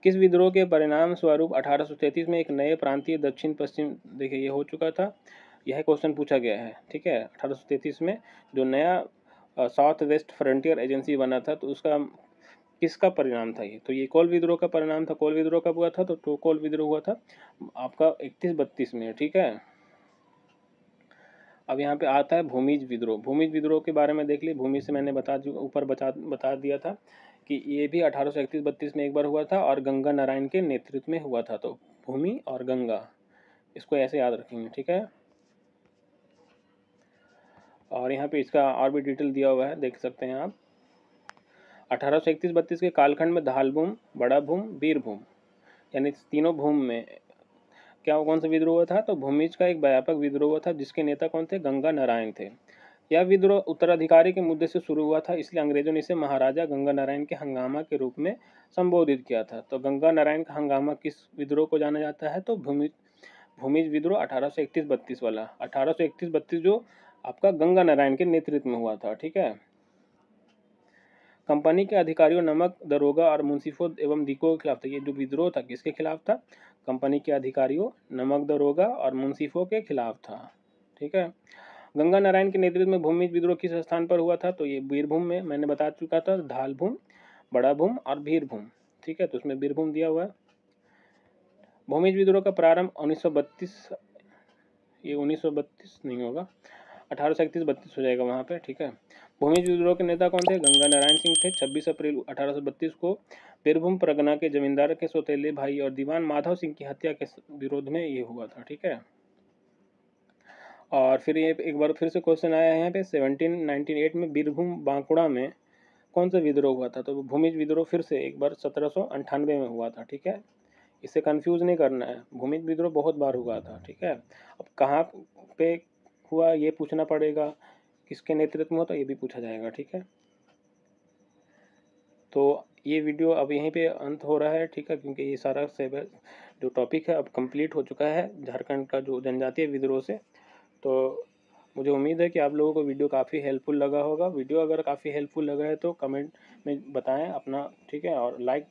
किस विद्रोह के परिणाम स्वरूप 1833 में एक नए प्रांतीय दक्षिण पश्चिम, देखिए ये हो चुका था, यह क्वेश्चन पूछा गया है। ठीक है, 1833 में जो नया साउथ वेस्ट फ्रंटियर एजेंसी बना था, तो उसका किसका परिणाम था ये? तो ये कोल विद्रोह का परिणाम था। कोल विद्रोह कब हुआ था? तो कोल विद्रोह हुआ था आपका 31-32 में। ठीक है, अब यहाँ पे आता है भूमिज विद्रोह। भूमिज विद्रोह के बारे में देख ली। भूमि से मैंने ऊपर बता दिया था कि ये भी 1831-32 में एक बार हुआ था और गंगा नारायण के नेतृत्व में हुआ था। तो भूमि और गंगा, इसको ऐसे याद रखेंगे। ठीक है, और यहाँ पे इसका और भी डिटेल दिया हुआ है, देख सकते हैं आप। 1831-32 के कालखंड में धालभूम, बड़ा भूम, वीरभूम, यानी तीनों भूम में कौन सा विद्रोह हुआ था? तो भूमिज का एक व्यापक विद्रोह हुआ था, जिसके नेता कौन थे? गंगा नारायण थे। यह विद्रोह उत्तराधिकारी के मुद्दे से शुरू हुआ था, इसलिए अंग्रेजों ने इसे महाराजा गंगा नारायण के हंगामा के रूप में संबोधित किया था। तो गंगा नारायण का हंगामा किस विद्रोह को जाना जाता है? तो भूमिज विद्रोह 1831-32 वाला। 1831-32 जो आपका गंगा नारायण के नेतृत्व में हुआ था। ठीक है, कंपनी के अधिकारियों, नमक दरोगा और मुंसिफों एवं दिकों के खिलाफ था। ये जो विद्रोह था किसके खिलाफ था? कंपनी के अधिकारियों, नमक दरोगा और मुंसिफों के खिलाफ था। ठीक है, गंगा नारायण के नेतृत्व में भूमिज विद्रोह किस स्थान पर हुआ था? तो ये वीरभूम में, मैंने बता चुका था, धालभूम, बड़ा भूम और वीरभूम। ठीक है, तो उसमें वीरभूम दिया हुआ है। भूमिज विद्रोह का प्रारंभ 1932, ये 1932 नहीं होगा, 1831-32 हो जाएगा वहाँ पे। ठीक है, भूमिज विद्रोह के नेता कौन थे? गंगा नारायण सिंह थे। 26 अप्रैल 1832 को बीरभूम परगना के जमींदार के सौतेले भाई और दीवान माधव सिंह की हत्या के विरोध में ये हुआ था। ठीक है, और फिर ये एक बार फिर से क्वेश्चन आया है यहाँ पे, 1798 में बीरभूम बांकुड़ा में कौन सा विद्रोह हुआ था? तो भूमिज विद्रोह फिर से एक बार 1798 में हुआ था। ठीक है, इससे कंफ्यूज नहीं करना है, भूमिज विद्रोह बहुत बार हुआ था। ठीक है, अब कहाँ पे हुआ ये पूछना पड़ेगा, किसके नेतृत्व में होता ये भी पूछा जाएगा। ठीक है, तो ये वीडियो अब यहीं पे अंत हो रहा है। ठीक है, क्योंकि ये सारा जो टॉपिक है अब कंप्लीट हो चुका है झारखंड का जो जनजातीय विद्रोह से। तो मुझे उम्मीद है कि आप लोगों को वीडियो काफ़ी हेल्पफुल लगा होगा। वीडियो अगर काफ़ी हेल्पफुल लगा है तो कमेंट में बताएं अपना। ठीक है, और लाइक